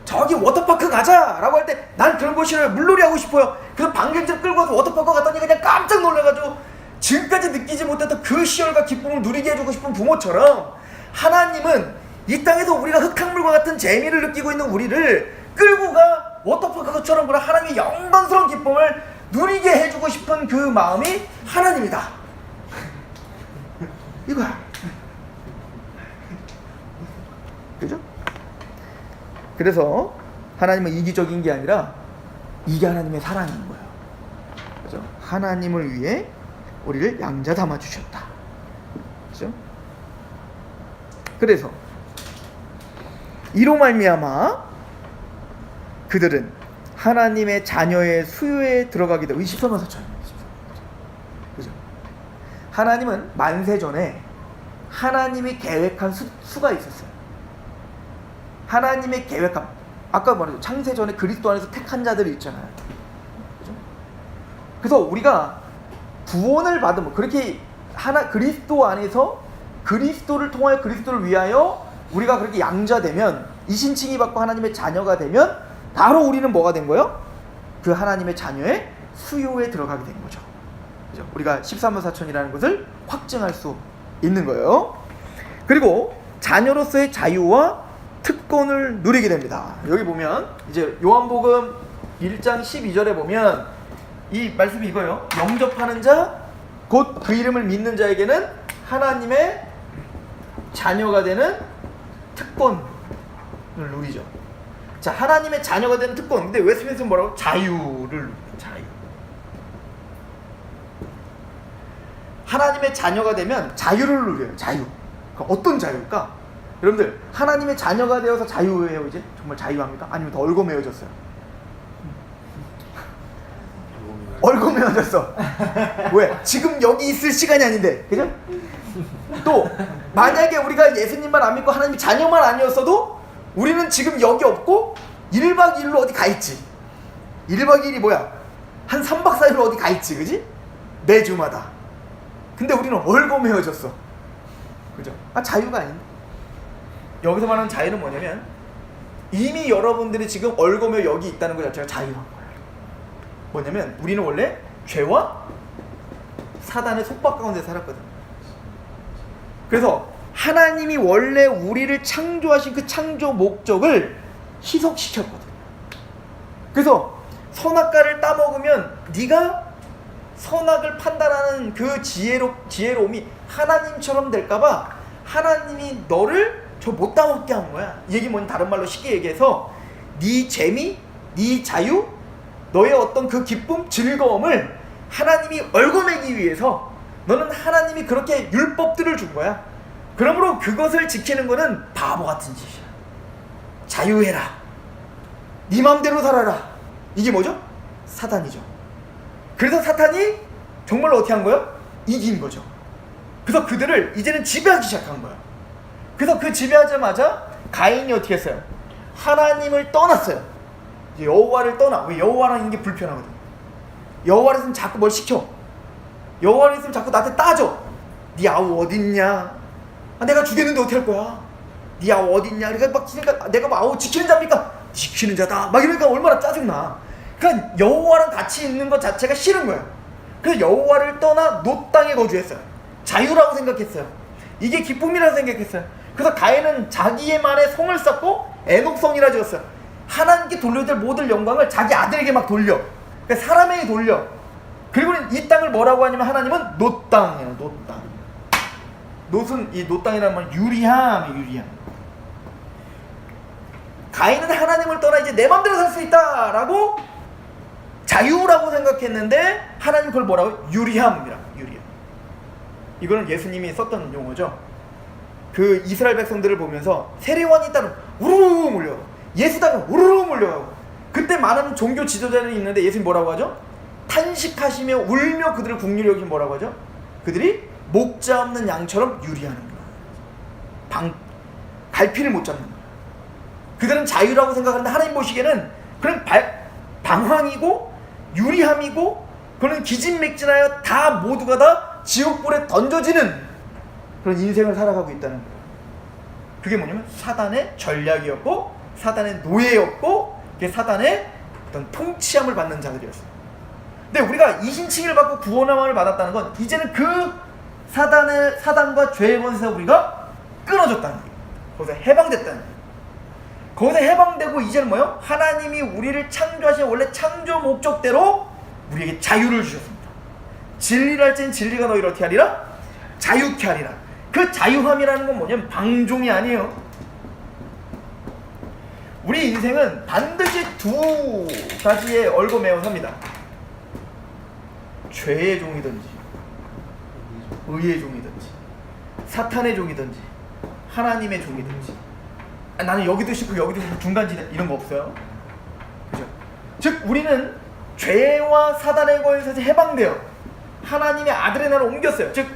저기 워터파크 가자 라고 할 때 난 그런 거 싫어요, 물놀이 하고 싶어요. 그래서 방경제 끌고 와서 워터파크 갔더니 그냥 깜짝 놀라가지고 지금까지 느끼지 못했던 그 희열과 기쁨을 누리게 해주고 싶은 부모처럼 하나님은 이 땅에서 우리가 흙탕물과 같은 재미를 느끼고 있는 우리를 끌고 가 워터파크처럼 그런 하나님의 영광스러운 기쁨을 누리게 해주고 싶은 그 마음이 하나님이다. 이거야. 그죠? 그래서 하나님은 이기적인 게 아니라 이게 하나님의 사랑인 거예요. 그죠? 하나님을 위해 우리를 양자 담아 주셨다. 그죠? 그래서 이로 말미암아 그들은 하나님의 자녀의 수요에 들어가게 되고 13만 4천이에요. 그죠? 하나님은 만세 전에 하나님이 계획한 수가 있었어요. 하나님의 계획한, 아까 말했죠. 창세 전에 그리스도 안에서 택한 자들이 있잖아요. 그죠? 그래서 우리가 구원을 받으면 그렇게 그리스도 안에서 그리스도를 통하여 그리스도를 위하여 우리가 그렇게 양자되면, 이신칭이 받고 하나님의 자녀가 되면 바로 우리는 뭐가 된 거예요? 그 하나님의 자녀의 수요에 들어가게 된 거죠. 그죠? 우리가 13만 4천이라는 것을 확증할 수 있는 거예요. 그리고 자녀로서의 자유와 특권을 누리게 됩니다. 여기 보면 이제 요한복음 1장 12절에 보면 이 말씀이 이거예요. 영접하는 자, 곧 그 이름을 믿는 자에게는 하나님의 자녀가 되는 특권을 누리죠. 자, 하나님의 자녀가 되는 특권. 근데 웨스트민스터는 뭐라고? 자유를, 자유. 하나님의 자녀가 되면 자유를 누려요. 자유. 그러니까 어떤 자유일까? 여러분들, 하나님의 자녀가 되어서 자유예요 이제? 정말 자유합니까? 아니면 더 얼거매어졌어요? 얼거매어졌어. 왜? 지금 여기 있을 시간이 아닌데, 그죠? 또 만약에 우리가 예수님만 안 믿고 하나님 자녀만 아니었어도 우리는 지금 여기 없고 1박 2일로 어디 가 있지. 1박 2일이 뭐야? 한 3박 4일로 어디 가 있지, 그지? 매주마다. 근데 우리는 얼거매어졌어. 그죠? 자유가 아닌데. 여기서 말하는 자유는 뭐냐면 이미 여러분들이 지금 얼거매어 여기 있다는 것 자체가 자유한 거예요. 뭐냐면 우리는 원래 죄와 사단의 속박 가운데 살았거든요. 그래서 하나님이 원래 우리를 창조하신 그 창조 목적을 희석시켰거든요. 그래서 선악과를 따먹으면 네가 선악을 판단하는 그 지혜로움이 하나님처럼 될까봐 하나님이 너를 저 못 따먹게 한 거야. 이 얘기 뭐냐, 다른 말로 쉽게 얘기해서 네 재미, 네 자유, 너의 어떤 그 기쁨, 즐거움을 하나님이 얼거매기 위해서 너는 하나님이 그렇게 율법들을 준 거야. 그러므로 그것을 지키는 거는 바보 같은 짓이야. 자유해라. 네 마음대로 살아라. 이게 뭐죠? 사단이죠. 그래서 사탄이 정말로 어떻게 한 거예요? 이긴 거죠. 그래서 그들을 이제는 지배하기 시작한 거예요. 그래서 그 지배하자마자 가인이 어떻게 했어요? 하나님을 떠났어요. 여호와를 떠나. 왜? 여호와랑 있는 게 불편하거든. 여호와를 있으면 자꾸 뭘 시켜. 여호와를 있으면 자꾸 나한테 따져. 네 아우 어딨냐? 내가 죽였는데 어떻게 할 거야? 네 아우 어딨냐? 그러니까 내가 뭐 아우 지키는 자입니까? 지키는 자다. 막 이러니까 얼마나 짜증나. 그러니까 여호와랑 같이 있는 것 자체가 싫은 거예요. 그래서 여호와를 떠나 놋 땅에 거주했어요. 자유라고 생각했어요. 이게 기쁨이라고 생각했어요. 그래서 가인은 자기의만의 성을 쌓고 에녹성이라 지었어요. 하나님께 돌려야 될 모든 영광을 자기 아들에게 막 돌려. 그러니까 사람에게 돌려. 그리고는 이 땅을 뭐라고 하냐면 하나님은 놋 땅이에요. 놋 땅. 놋은 이 놋 땅이라는 말 유리함, 유리함. 가인은 하나님을 떠나 이제 내 맘대로 살 수 있다라고 자유라고 생각했는데 하나님 그걸 뭐라고? 유리함이라고. 유리함. 이거는 예수님이 썼던 용어죠. 그 이스라엘 백성들을 보면서 세례원이 따로 우르르 몰려가고 예수다가 우르르 몰려가고 그때 많은 종교 지도자들이 있는데 예수님 뭐라고 하죠? 탄식하시며 울며 그들을 긍휼히 여기신 뭐라고 하죠? 그들이 목자 없는 양처럼 유리하는 거야. 갈피를 못 잡는 거야. 그들은 자유라고 생각하는데 하나님 보시기에는 그런 방황이고 유리함이고 그런 기진맥진하여 다 모두가 다 지옥불에 던져지는 그런 인생을 살아가고 있다는 거예요. 그게 뭐냐면 사단의 전략이었고 사단의 노예였고 그게 사단의 어떤 통치함을 받는 자들이었어요. 근데 우리가 이신칭을 받고 구원함을 받았다는 건 이제는 그 사단과 죄의 권세에서 우리가 끊어졌다는 거예요. 거기서 해방됐다는 거예요. 거기서 해방되고 이제는 뭐예요? 하나님이 우리를 창조하신 원래 창조 목적대로 우리에게 자유를 주셨습니다. 진리를 할 때는 진리가 너희를 어떻게 하리라? 자유케 하리라. 그 자유함이라는 건 뭐냐면 방종이 아니에요. 우리 인생은 반드시 두 가지에 얽어매어 삽니다. 죄의 종이든지 의의 종이든지 사탄의 종이든지 하나님의 종이든지. 나는 여기도 싫고 여기도 싫고 중간지대 이런 거 없어요. 그죠? 즉 우리는 죄와 사단의 권세에서 해방되어 하나님의 아들의 나라로 옮겼어요. 즉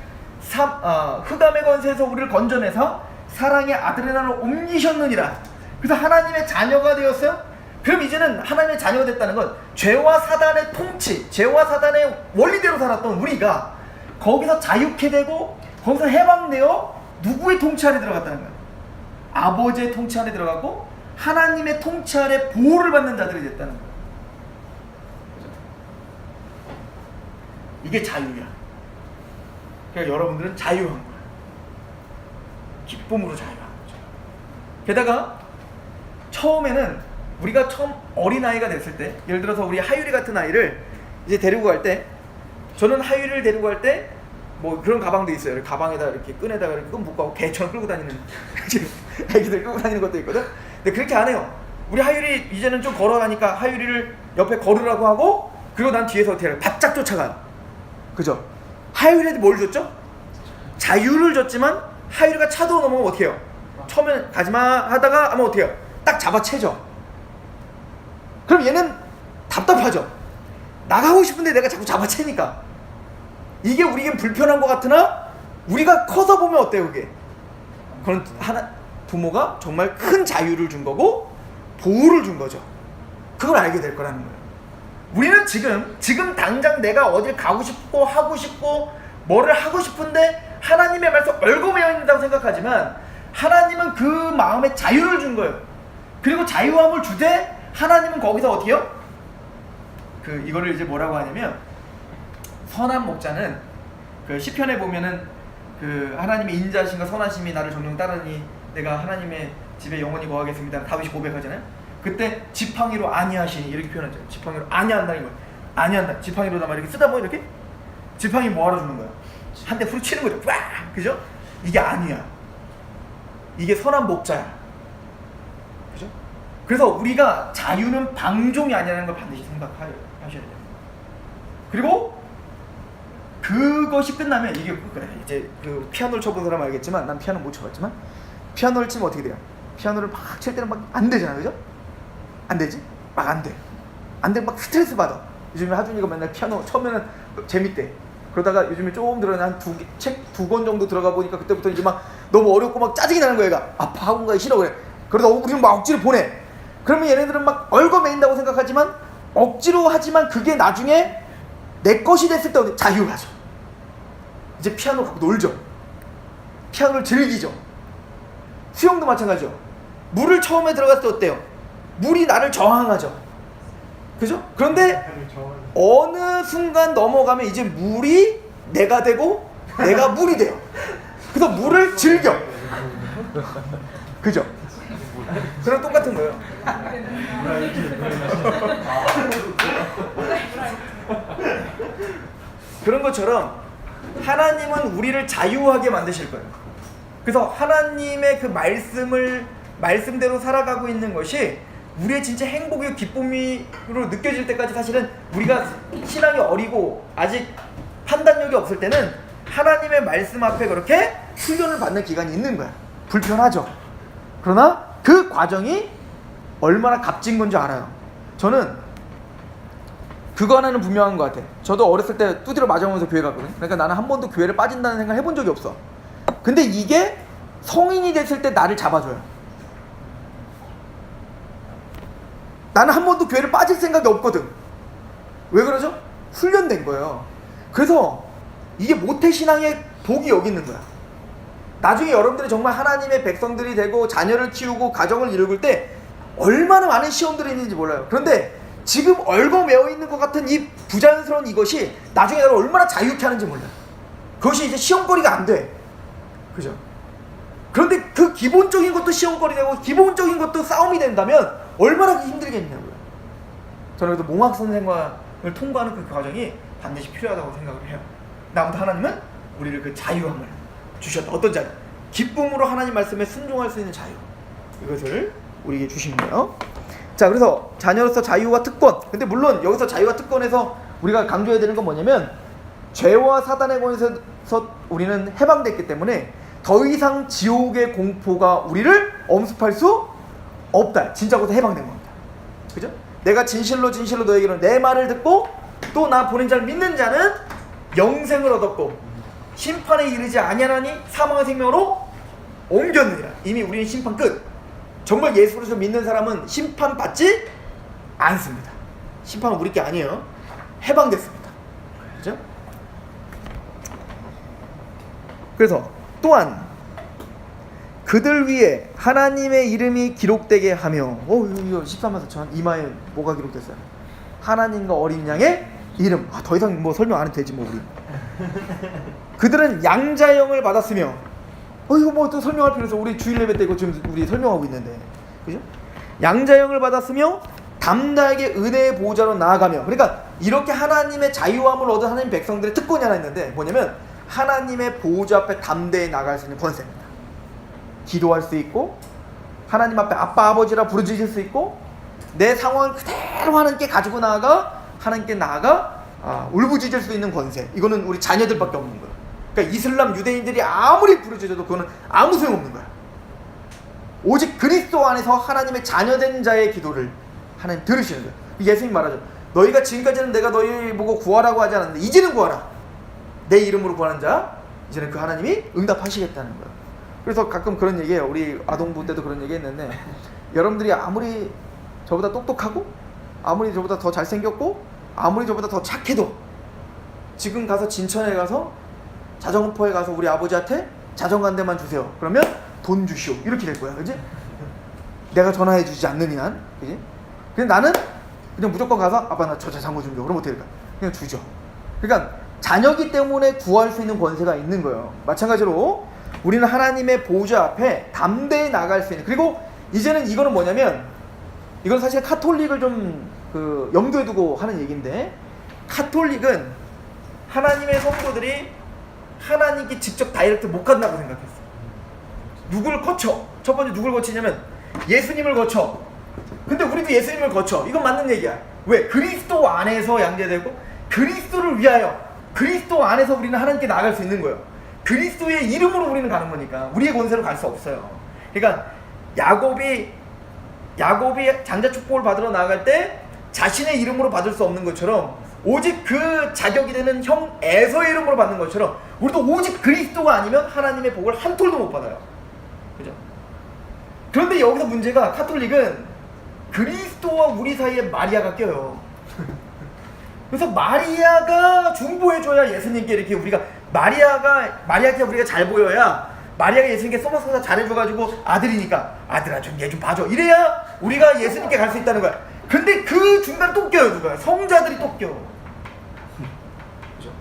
흑암의 권세에서 우리를 건져내서 사랑의 아들의 나라로 옮기셨느니라. 그래서 하나님의 자녀가 되었어요. 그럼 이제는 하나님의 자녀가 됐다는 건 죄와 사단의 통치, 죄와 사단의 원리대로 살았던 우리가 거기서 자유케 되고 거기서 해방되어 누구의 통치 아래 들어갔다는 거예요? 아버지의 통치 안에 들어가고 하나님의 통치 아래 보호를 받는 자들이 됐다는 거예요. 이게 자유야. 그러니까 여러분들은 자유한 거예요. 기쁨으로 자유한 거죠. 게다가 처음에는 우리가 처음 어린아이가 됐을 때, 예를 들어서 우리 하율이 같은 아이를 이제 데리고 갈 때, 저는 하율이를 데리고 갈 때 뭐 그런 가방도 있어요. 가방에다 이렇게 끈에다가 이렇게 끈 묶고 개처럼 끌고 다니는 애기들 끌고 다니는 것도 있거든. 근데 그렇게 안 해요. 우리 하율이 이제는 좀 걸어가니까 하율이를 옆에 걸으라고 하고, 그리고 난 뒤에서 어떻게 해요? 바짝 쫓아가요. 그죠? 하율이한테 뭘 줬죠? 자유를 줬지만 하율이가 차도 넘어가면 어떻게 해요? 처음에는 가지마 하다가 아마 어떻게 해요? 딱 잡아채죠. 그럼 얘는 답답하죠. 나가고 싶은데 내가 자꾸 잡아채니까. 이게 우리에겐 불편한 것 같으나 우리가 커서 보면 어때요 그게? 그건 부모가 정말 큰 자유를 준 거고 보호를 준 거죠. 그걸 알게 될 거라는 거예요. 우리는 지금 당장 내가 어딜 가고 싶고 하고 싶고 뭐를 하고 싶은데 하나님의 말씀 얽어매여 있다고 생각하지만 하나님은 그 마음에 자유를 준 거예요. 그리고 자유함을 주되 하나님은 거기서 어떻게 해요? 이거를 이제 뭐라고 하냐면, 선한 목자는 그 시편에 보면은 하나님의 인자심과 선하심이 나를 종종 따르니 내가 하나님의 집에 영원히 거하겠습니다. 다윗이 고백하잖아요. 그때 지팡이로 아니하시니 이렇게 표현하죠. 지팡이로 아니한다는 거예요. 아니한다. 지팡이로다 막 이렇게 쓰다 보면 이렇게 지팡이 뭐하러 주는 거야? 한 대 후려치는 거죠. 빡! 그죠? 이게 아니야. 이게 선한 목자야. 그죠? 그래서 우리가 자유는 방종이 아니라는 걸 반드시 생각하셔야 돼요. 그리고 그것이 끝나면 이게 그래. 이제 피아노를 쳐본 사람 알겠지만, 난 피아노 못 쳐봤지만 피아노를 치면 어떻게 돼요? 피아노를 막 칠 때는 막 안 되잖아, 그죠? 안 되지? 막 안 돼. 안 돼, 막 스트레스 받아. 요즘에 하준이가 맨날 피아노 처음에는 재밌대. 그러다가 요즘에 조금 들어는 책 2권 정도 들어가 보니까 그때부터 이제 막 너무 어렵고 막 짜증이 나는 거야. 얘가 아파, 학원 가기 싫어 그래. 그러다 우리는 막 억지로 보내. 그러면 얘네들은 막 얽어매인다고 생각하지만, 억지로 하지만 그게 나중에 내 것이 됐을 때 자유가죠. 이제 피아노 갖고 놀죠. 피아노를 즐기죠. 수영도 마찬가지죠. 물을 처음에 들어갔을 때 어때요? 물이 나를 저항하죠. 그죠? 그런데 어느 순간 넘어가면 이제 물이 내가 되고 내가 물이 돼요. 그래서 물을 즐겨. 그죠? 그럼 똑같은 거예요. 그런 것처럼 하나님은 우리를 자유하게 만드실 거예요. 그래서 하나님의 그 말씀대로 살아가고 있는 것이 우리의 진짜 행복이고 기쁨으로 느껴질 때까지, 사실은 우리가 신앙이 어리고 아직 판단력이 없을 때는 하나님의 말씀 앞에 그렇게 훈련을 받는 기간이 있는 거야. 불편하죠. 그러나 그 과정이 얼마나 값진 건지 알아요. 저는 그거 하나는 분명한 것 같아. 저도 어렸을 때 두드려 맞아보면서 교회 갔거든. 그러니까 나는 한 번도 교회를 빠진다는 생각 해본 적이 없어. 근데 이게 성인이 됐을 때 나를 잡아줘요. 나는 한 번도 교회를 빠질 생각이 없거든. 왜 그러죠? 훈련된 거예요. 그래서 이게 모태신앙의 복이 여기 있는 거야. 나중에 여러분들이 정말 하나님의 백성들이 되고 자녀를 키우고 가정을 이룰 때 얼마나 많은 시험들이 있는지 몰라요. 그런데 지금 얽어매어 있는 것 같은 이 부자연스러운 이것이 나중에 나를 얼마나 자유케 하는지 몰라요. 그것이 이제 시험거리가 안 돼. 그죠? 그런데 그 기본적인 것도 시험거리 되고 기본적인 것도 싸움이 된다면 얼마나 힘들겠냐고요. 저는 그래서 몽학 선생과를 통과하는 그 과정이 반드시 필요하다고 생각을 해요. 아무튼 하나님은 우리를 그 자유함을 주셨다. 어떤 자유? 기쁨으로 하나님 말씀에 순종할 수 있는 자유. 이것을 우리에게 주신 거예요. 자, 그래서 자녀로서 자유와 특권. 근데 물론 여기서 자유와 특권에서 우리가 강조해야 되는 건 뭐냐면 죄와 사단의 권에서 우리는 해방됐기 때문에 더 이상 지옥의 공포가 우리를 엄습할 수 없다. 진짜 거기서 해방된 겁니다. 그죠? 내가 진실로 너에게는 내 말을 듣고 또 나 보낸 자를 믿는 자는 영생을 얻었고 심판에 이르지 아니하나니 사망의 생명으로 옮겼느니라. 이미 우리는 심판 끝. 정말 예수 그리스도 믿는 사람은 심판받지 않습니다. 심판은 우리 게 아니에요. 해방됐습니다. 그죠? 그래서 또한 그들 위에 하나님의 이름이 기록되게 하며 이거 13만 4천 이마에 뭐가 기록됐어요? 하나님과 어린 양의 이름. 더 이상 뭐 설명 안 해도 되지 뭐 우리. 그들은 양자형을 받았으며 이거 뭐 또 설명할 필요 없어. 우리 주일 예배 때 이거 지금 우리 설명하고 있는데, 그죠? 양자형을 받았으며 담대하게 은혜의 보호자로 나아가며. 그러니까 이렇게 하나님의 자유함을 얻은 하나님 백성들의 특권이 하나 있는데 뭐냐면 하나님의 보호자 앞에 담대히 나갈 수 있는 권세입니다. 기도할 수 있고 하나님 앞에 아빠 아버지라 부르짖을 수 있고 내 상황을 그대로 하나님께 가지고 하나님께 나아가 울부짖을 수 있는 권세. 이거는 우리 자녀들밖에 없는 거예요. 그러니까 이슬람 유대인들이 아무리 부르짖어도 그거는 아무 소용없는 거야. 오직 그리스도 안에서 하나님의 자녀된 자의 기도를 하나님 들으시는 거예요. 예수님 말하죠. 너희가 지금까지는 내가 너희 보고 구하라고 하지 않았는데 이제는 구하라. 내 이름으로 구하는 자 이제는 그 하나님이 응답하시겠다는 거예요. 그래서 가끔 그런 얘기해요. 우리 아동부 때도 그런 얘기 했는데 여러분들이 아무리 저보다 똑똑하고 아무리 저보다 더 잘생겼고 아무리 저보다 더 착해도 지금 가서 진천에 가서 자전거포에 가서 우리 아버지한테 자전거 한 대만 주세요. 그러면 돈 주시오. 이렇게 될 거야. 그지? 내가 전화해 주지 않는 한. 그지? 근데 나는 그냥 무조건 가서 아빠 나 저 자전거 좀 줘. 그럼 어떻게 될까? 그냥 주죠. 그러니까 자녀기 때문에 구할 수 있는 권세가 있는 거예요. 마찬가지로 우리는 하나님의 보호자 앞에 담대히 나갈 수 있는. 그리고 이제는 이거는 뭐냐면 이건 사실 카톨릭을 좀 염두에 두고 하는 얘기인데 카톨릭은 하나님의 성도들이 하나님께 직접 다이렉트 못 간다고 생각했어. 누구를 거쳐. 첫 번째 누구를 거치냐면 예수님을 거쳐. 근데 우리도 예수님을 거쳐. 이건 맞는 얘기야. 왜? 그리스도 안에서 양제되고 그리스도를 위하여 그리스도 안에서 우리는 하나님께 나아갈 수 있는 거예요. 그리스도의 이름으로 우리는 가는 거니까 우리의 권세로 갈 수 없어요. 그러니까 야곱이 장자 축복을 받으러 나아갈 때 자신의 이름으로 받을 수 없는 것처럼 오직 그 자격이 되는 형 에서의 이름으로 받는 것처럼 우리도 오직 그리스도가 아니면 하나님의 복을 한 톨도 못 받아요. 그죠? 그런데 여기서 문제가 카톨릭은 그리스도와 우리 사이에 마리아가 껴요. 그래서 마리아가 중보해줘야 예수님께 이렇게 우리가 마리아께 우리가 잘 보여야 마리아가 예수님께 써먹어서 잘해줘가지고 아들이니까 아들아 좀 얘 좀 봐줘. 이래야 우리가 예수님께 갈 수 있다는 거야. 근데 그 중간 또 껴요. 누가? 성자들이 또 껴. 그죠?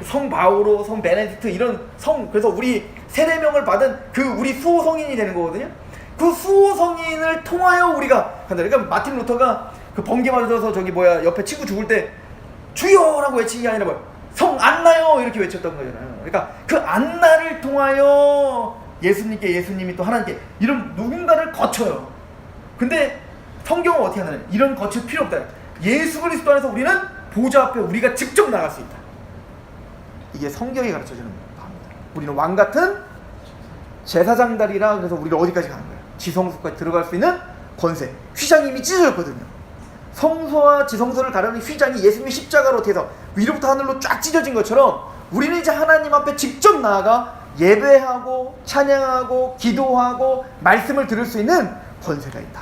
성 바오로, 성 베네딕트 이런 성. 그래서 우리 세례명을 받은 그 우리 수호 성인이 되는 거거든요. 그 수호 성인을 통하여 우리가 간다. 그러니까 마틴 루터가 그 번개 맞아서 옆에 친구 죽을 때 주여라고 외친 게 아니라 성 안나요 이렇게 외쳤던 거잖아요. 그러니까 그 안나를 통하여 예수님이 또 하나님께 이런 누군가를 거쳐요. 근데 성경은 어떻게 하느냐? 이런 거칠 필요 없다. 예수 그리스도 안에서 우리는 보좌 앞에 우리가 직접 나갈 수 있다. 이게 성경이 가르쳐주는 바입니다. 우리는 왕 같은 제사장들이라. 그래서 우리가 어디까지 가는 거예요? 지성소까지 들어갈 수 있는 권세. 휘장이 이미 찢어졌거든요. 성소와 지성소를 가르는 휘장이 예수님의 십자가로 돼서 위로부터 하늘로 쫙 찢어진 것처럼 우리는 이제 하나님 앞에 직접 나아가 예배하고 찬양하고 기도하고 말씀을 들을 수 있는 권세가 있다.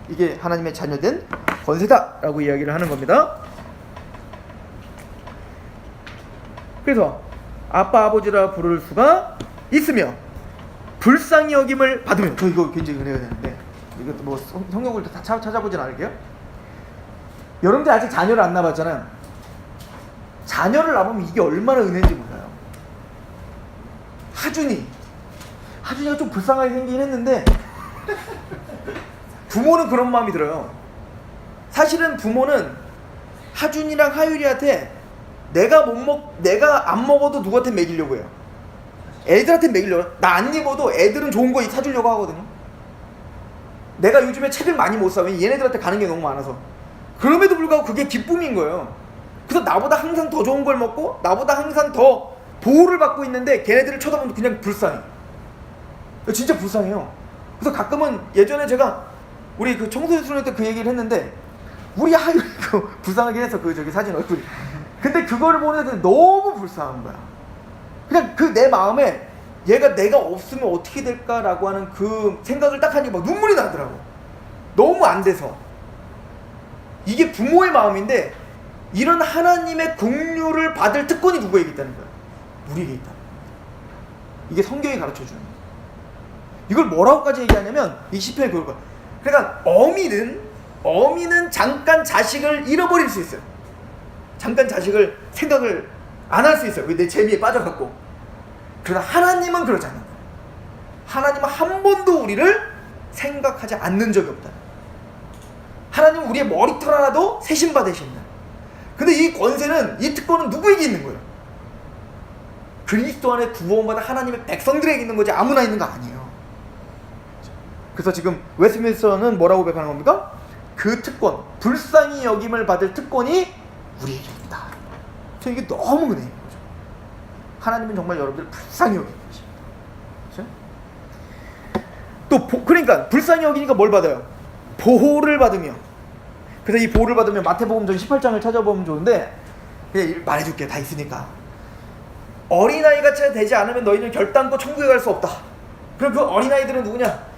이게 하나님의 자녀된 권세다라고 이야기를 하는 겁니다. 그래서 아빠 아버지라 부를 수가 있으며 불쌍히 여김을 받으면. 저 이거 굉장히 은혜가 되는데 이것도 뭐 성경을 다 찾아보진 않을게요. 여러분들 아직 자녀를 안 낳았잖아요. 자녀를 낳으면 이게 얼마나 은혜인지 몰라요. 하준이가 좀 불쌍하게 생기긴 했는데 부모는 그런 마음이 들어요. 사실은 부모는 하준이랑 하율이한테 내가 안 먹어도 누구한테 먹이려고 해요. 애들한테 먹이려고. 나 안 입어도 애들은 좋은 거 사주려고 하거든요. 내가 요즘에 책을 많이 못 사. 왜냐면 얘네들한테 가는 게 너무 많아서. 그럼에도 불구하고 그게 기쁨인 거예요. 그래서 나보다 항상 더 좋은 걸 먹고 나보다 항상 더 보호를 받고 있는데 걔네들을 쳐다보면 그냥 불쌍해. 진짜 불쌍해요. 그래서 가끔은 예전에 제가 우리 그 청소년 때 그 얘기를 했는데 우리 아이 불쌍하긴 했어. 그 저기 사진 얼굴이. 근데 그거를 보는데 너무 불쌍한 거야. 그냥 그 내 마음에 얘가 내가 없으면 어떻게 될까라고 하는 그 생각을 딱 하니까 막 눈물이 나더라고. 너무 안 돼서. 이게 부모의 마음인데 이런 하나님의 긍휼을 받을 특권이 누구에게 있다는 거야? 우리에게 있다. 이게 성경이 가르쳐주는 거야. 이걸 뭐라고까지 얘기하냐면 이 시편에 그럴 거야. 그러니까 어미는 잠깐 자식을 잃어버릴 수 있어요. 잠깐 자식을 생각을 안 할 수 있어요. 내 재미에 빠져갖고. 그러나 하나님은 그러지 않아요. 하나님은 한 번도 우리를 생각하지 않는 적이 없다. 하나님은 우리의 머리털 하나도 세심받으신다. 근데 이 권세는, 이 특권은 누구에게 있는 거예요? 그리스도 안에 구원받은 하나님의 백성들에게 있는 거지 아무나 있는 거 아니에요. 그래서 지금 웨스트민스터는 뭐라고 고백하는 겁니까? 그 특권, 불쌍히 여김을 받을 특권이 우리에게 있다. 저 이게 너무 은혜인 거죠. 하나님은 정말 여러분들 불쌍히 여기는 것입니다. 그렇죠? 또 그러니까 불쌍히 여기니까 뭘 받아요? 보호를 받으며. 그래서 이 보호를 받으면 마태복음 전 18장을 찾아보면 좋은데 그냥 말해줄게. 다 있으니까. 어린아이가 되지 않으면 너희는 결단코 천국에 갈 수 없다. 그럼 그 어린아이들은 누구냐?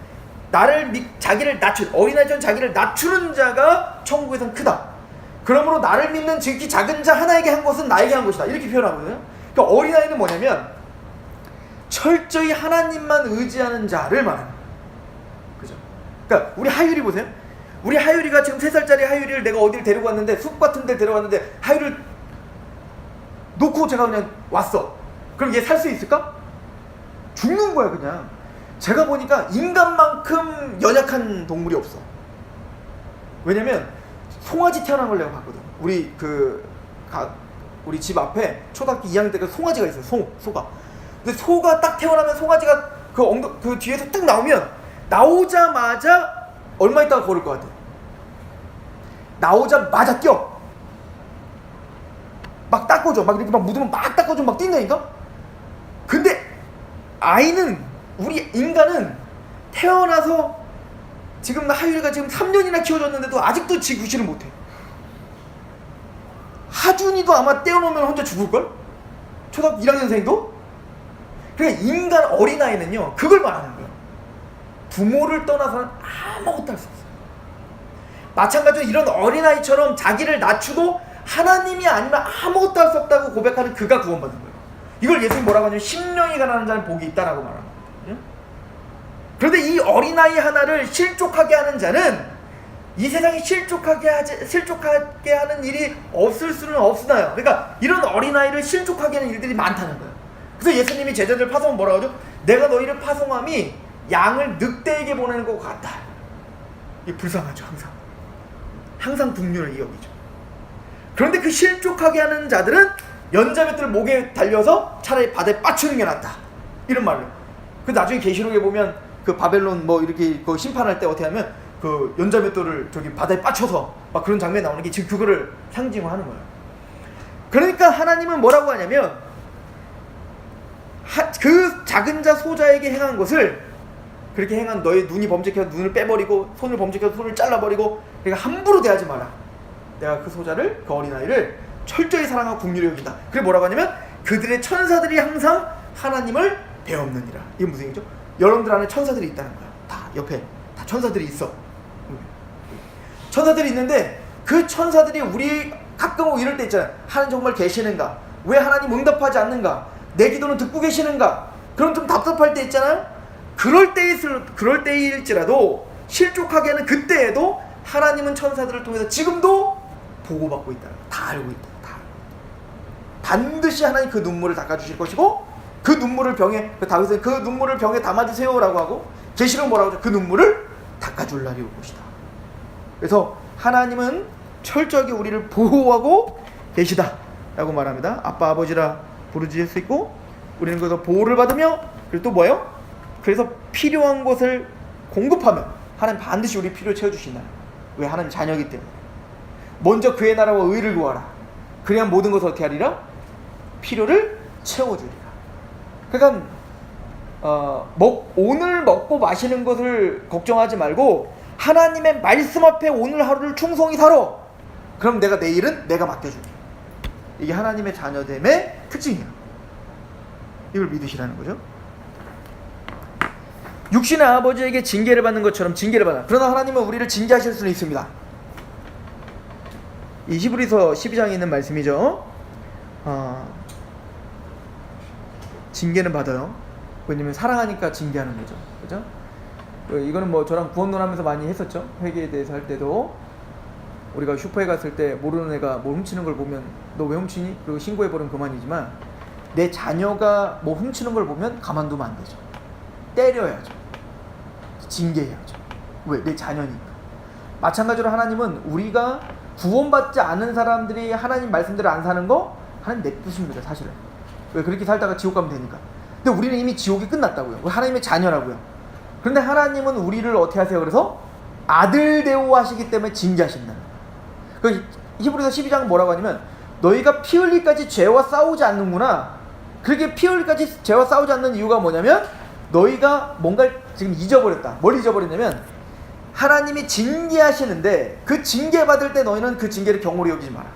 자기를 어린아이처럼 자기를 낮추는 자가 천국에선 크다. 그러므로 나를 믿는 지극히 작은 자 하나에게 한 것은 나에게 한 것이다. 이렇게 표현하거든요. 그러니까 어린아이는 뭐냐면 철저히 하나님만 의지하는 자를 말하는 거예요. 그죠? 그러니까 우리 하율이 보세요. 우리 하율이가 지금 3살짜리 하율이를 내가 어디를 데리고 왔는데, 숲 같은 데 데려왔는데 하율을 놓고 제가 그냥 왔어. 그럼 얘 살 수 있을까? 죽는 거야 그냥. 제가 보니까 인간만큼 연약한 동물이 없어. 왜냐면 송아지 태어난 걸 내가 봤거든. 우리 집 앞에 초등학교 2학년 때 송아지가 있어요. 소가. 근데 소가 딱 태어나면 송아지가 그 뒤에서 딱 나오자마자 얼마 있다가 걸을 것 같아. 나오자마자 뛰어. 막 닦아줘. 막 이렇게 막 묻으면 막 닦아줘. 막 뛴다니까? 근데 우리 인간은 태어나서 지금 하율이가 지금 3년이나 키워줬는데도 아직도 지 구실을 못해. 하준이도 아마 떼어놓으면 혼자 죽을걸? 초등학교 1학년생도? 그러니까 인간 어린아이는요 그걸 말하는 거예요. 부모를 떠나서는 아무것도 할 수 없어요. 마찬가지로 이런 어린아이처럼 자기를 낮추고 하나님이 아니면 아무것도 할 수 없다고 고백하는 그가 구원받는 거예요. 이걸 예수님이 뭐라고 하냐면 심령이 가난한 자는 복이 있다라고 말합니다. 그런데 이 어린아이 하나를 실족하게 하는 자는 이 세상에 실족하게 하는 일이 없을 수는 없으나요. 그러니까 이런 어린아이를 실족하게 하는 일들이 많다는 거예요. 그래서 예수님이 제자들 파송은 뭐라고 하죠? 내가 너희를 파송함이 양을 늑대에게 보내는 것 같다. 이게 불쌍하죠. 항상 긍휼을 이어기죠. 그런데 그 실족하게 하는 자들은 연자맷돌을 목에 달려서 차라리 바다에 빠추는 게 낫다. 이런 말을. 그 나중에 계시록에 보면 그 바벨론 이렇게 그 심판할 때 어떻게 하면 그 연자맷돌을 저기 바다에 빠쳐서 막 그런 장면이 나오는 게 지금 그거를 상징화하는 거예요. 그러니까 하나님은 뭐라고 하냐면 그 작은 자 소자에게 행한 것을 그렇게 행한 너의 눈이 범죄해서 눈을 빼버리고 손을 범죄해서 손을 잘라버리고 그러니까 함부로 대하지 마라. 내가 그 소자를 그 어린아이를 철저히 사랑하고 긍휼히 여긴다. 그게 뭐라고 하냐면 그들의 천사들이 항상 하나님을 배웠느니라. 이게 무슨 얘기죠? 여러분들 안에 천사들이 있다는 거야. 다 옆에 다 천사들이 있어. 천사들이 있는데 그 천사들이 우리 가끔 이럴 때 있잖아요. 하나님 정말 계시는가? 왜 하나님 응답하지 않는가? 내 기도는 듣고 계시는가? 그럼 좀 답답할 때 있잖아요. 그럴 때일지라도 실족하게 하는 그때에도 하나님은 천사들을 통해서 지금도 보호받고 있다는 거. 다 알고 있다. 반드시 하나님 그 눈물을 닦아주실 것이고 그 눈물을 다윗은 그 눈물을 병에 담아주세요라고 하고 계시록 뭐라고 하죠? 그 눈물을 닦아줄 날이 올 것이다. 그래서 하나님은 철저하게 우리를 보호하고 계시다 라고 말합니다. 아빠 아버지라 부르실 수 있고 우리는 그래서 보호를 받으며 그리고 또 뭐예요? 그래서 필요한 것을 공급하면 하나님 반드시 우리 필요를 채워주신다. 왜? 하나님 자녀이기 때문에. 먼저 그의 나라와 의를 구하라. 그래야 모든 것을 어떻게 하리라? 필요를 채워주리라. 그러니까 오늘 먹고 마시는 것을 걱정하지 말고 하나님의 말씀 앞에 오늘 하루를 충성히 살아. 그럼 내가 내일은 내가 맡겨줄게. 이게 하나님의 자녀됨의 특징이에요. 이걸 믿으시라는 거죠. 육신의 아버지에게 징계를 받는 것처럼 징계를 받아. 그러나 하나님은 우리를 징계하실 수는 있습니다. 이 히브리서 12장에 있는 말씀이죠. 징계는 받아요. 왜냐면 사랑하니까 징계하는 거죠. 그죠? 이거는 뭐 저랑 구원론 하면서 많이 했었죠. 회계에 대해서 할 때도 우리가 슈퍼에 갔을 때 모르는 애가 뭐 훔치는 걸 보면 너 왜 훔치니? 그리고 신고해버리면 그만이지만 내 자녀가 뭐 훔치는 걸 보면 가만두면 안 되죠. 때려야죠. 징계해야죠. 왜? 내 자녀니까. 마찬가지로 하나님은 우리가 구원받지 않은 사람들이 하나님 말씀대로 안 사는 거 하나님 냅두십니다. 사실은. 왜? 그렇게 살다가 지옥 가면 되니까. 근데 우리는 이미 지옥이 끝났다고요. 우리 하나님의 자녀라고요. 그런데 하나님은 우리를 어떻게 하세요? 그래서 아들 대우하시기 때문에 징계하신다는 거예요. 히브리서 12장은 뭐라고 하냐면 너희가 피 흘리기까지 죄와 싸우지 않는구나. 그렇게 피 흘리기까지 죄와 싸우지 않는 이유가 뭐냐면 너희가 뭔가를 지금 잊어버렸다. 뭘 잊어버렸냐면 하나님이 징계하시는데 그 징계받을 때 너희는 그 징계를 경홀히 여기지 마라.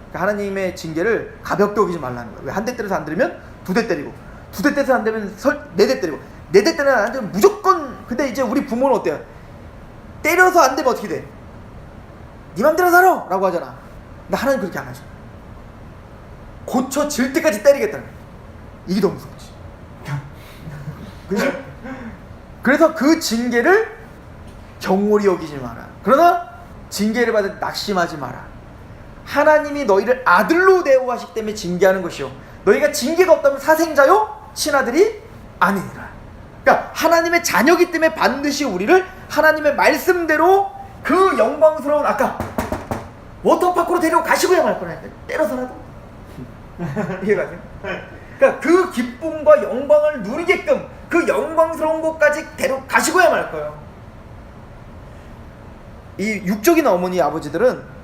그러니까 하나님의 징계를 가볍게 여기지 말라는 거예요. 왜? 한 대 때려서 안 들으면 두 대 때리고, 두 대 때려서 안 되면 네 대 때리고, 네 대 때려서 안 되면 무조건. 근데 이제 우리 부모는 어때요? 때려서 안 되면 어떻게 돼? 네 맘대로 살아! 라고 하잖아. 근데 하나님 그렇게 안 하죠. 고쳐질 때까지 때리겠다는 거예요. 이게 더 무섭지. 그죠? 그래서 그 징계를 경홀히 여기지 마라. 그러나 징계를 받을 때 낙심하지 마라. 하나님이 너희를 아들로 대우하시기 때문에 징계하는 것이요 너희가 징계가 없다면 사생자요 친아들이 아니니라. 그러니까 하나님의 자녀기 때문에 반드시 우리를 하나님의 말씀대로 그 영광스러운 아까 워터파크로 데리고 가시고야 말 거라 했는데 때려서라도 이해가세요? 그러니까 그 기쁨과 영광을 누리게끔 그 영광스러운 곳까지 데려가시고야 말 거예요. 이 육적인 어머니 아버지들은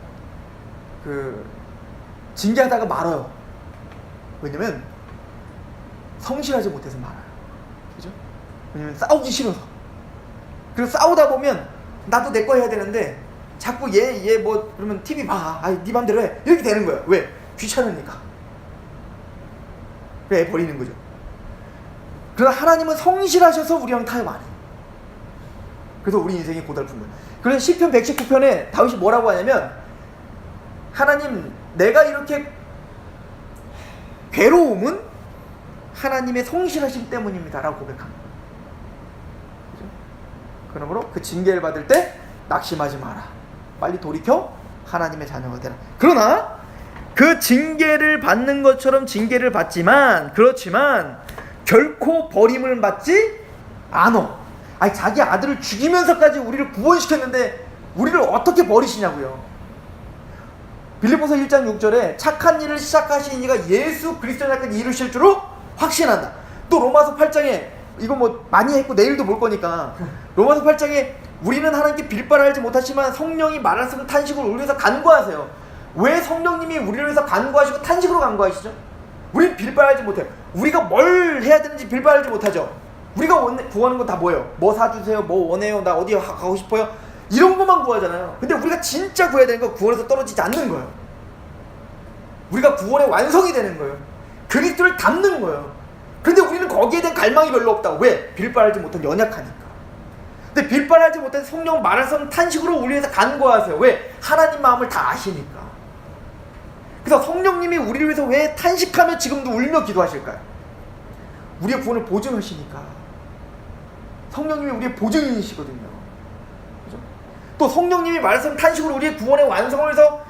그 징계하다가 말아요. 왜냐면 성실하지 못해서 말아요. 그죠? 왜냐면 싸우기 싫어서. 그래서 싸우다 보면 나도 내 거 해야 되는데 자꾸 얘 뭐 그러면 TV 봐. 아니 네 맘대로 해. 이렇게 되는 거야. 왜? 귀찮으니까. 그래 애 버리는 거죠. 그러나 하나님은 성실하셔서 우리랑 타협 안 해요. 그래서 우리 인생이 고달픈 거예요. 그래서 시편 119편에 다윗이 뭐라고 하냐면 하나님 내가 이렇게 괴로움은 하나님의 성실하심 때문입니다 라고 고백합니다. 그죠? 그러므로 그 징계를 받을 때 낙심하지 마라. 빨리 돌이켜 하나님의 자녀가 되라. 그러나 그 징계를 받는 것처럼 징계를 받지만 그렇지만 결코 버림을 받지 않어. 아니 자기 아들을 죽이면서까지 우리를 구원시켰는데 우리를 어떻게 버리시냐고요. 빌립보서 1장 6절에 착한 일을 시작하신 이가 예수 그리스도까지 이루실 줄로 확신한다. 또 로마서 8장에 이거 뭐 많이 했고 내일도 볼 거니까 로마서 8장에 우리는 하나님께 빌바라 알지 못하지만 성령이 말하시는 탄식으로 우리 위해서 간구하세요. 왜 성령님이 우리를 위해서 간구하시고 탄식으로 간구하시죠? 우리는 빌바라 알지 못해요. 우리가 뭘 해야 되는지 빌바라 알지 못하죠. 우리가 구하는 건 다 뭐예요? 뭐 사주세요? 뭐 원해요? 나 어디 가고 싶어요? 이런 것만 구하잖아요. 근데 우리가 진짜 구해야 되는 건 구원에서 떨어지지 않는 거예요. 우리가 구원의 완성이 되는 거예요. 그리스도를 닮는 거예요. 근데 우리는 거기에 대한 갈망이 별로 없다. 왜? 빌바라지 못한 연약하니까. 근데 빌바라지 못한 성령 말하선 탄식으로 우리 위해서 간구하세요. 왜? 하나님 마음을 다 아시니까. 그래서 성령님이 우리를 위해서 왜 탄식하며 지금도 울며 기도하실까요? 우리의 구원을 보증하시니까. 성령님이 우리의 보증인이시거든요. 그죠? 또 성령님이 말씀 탄식으로 우리의 구원의 완성을 위해서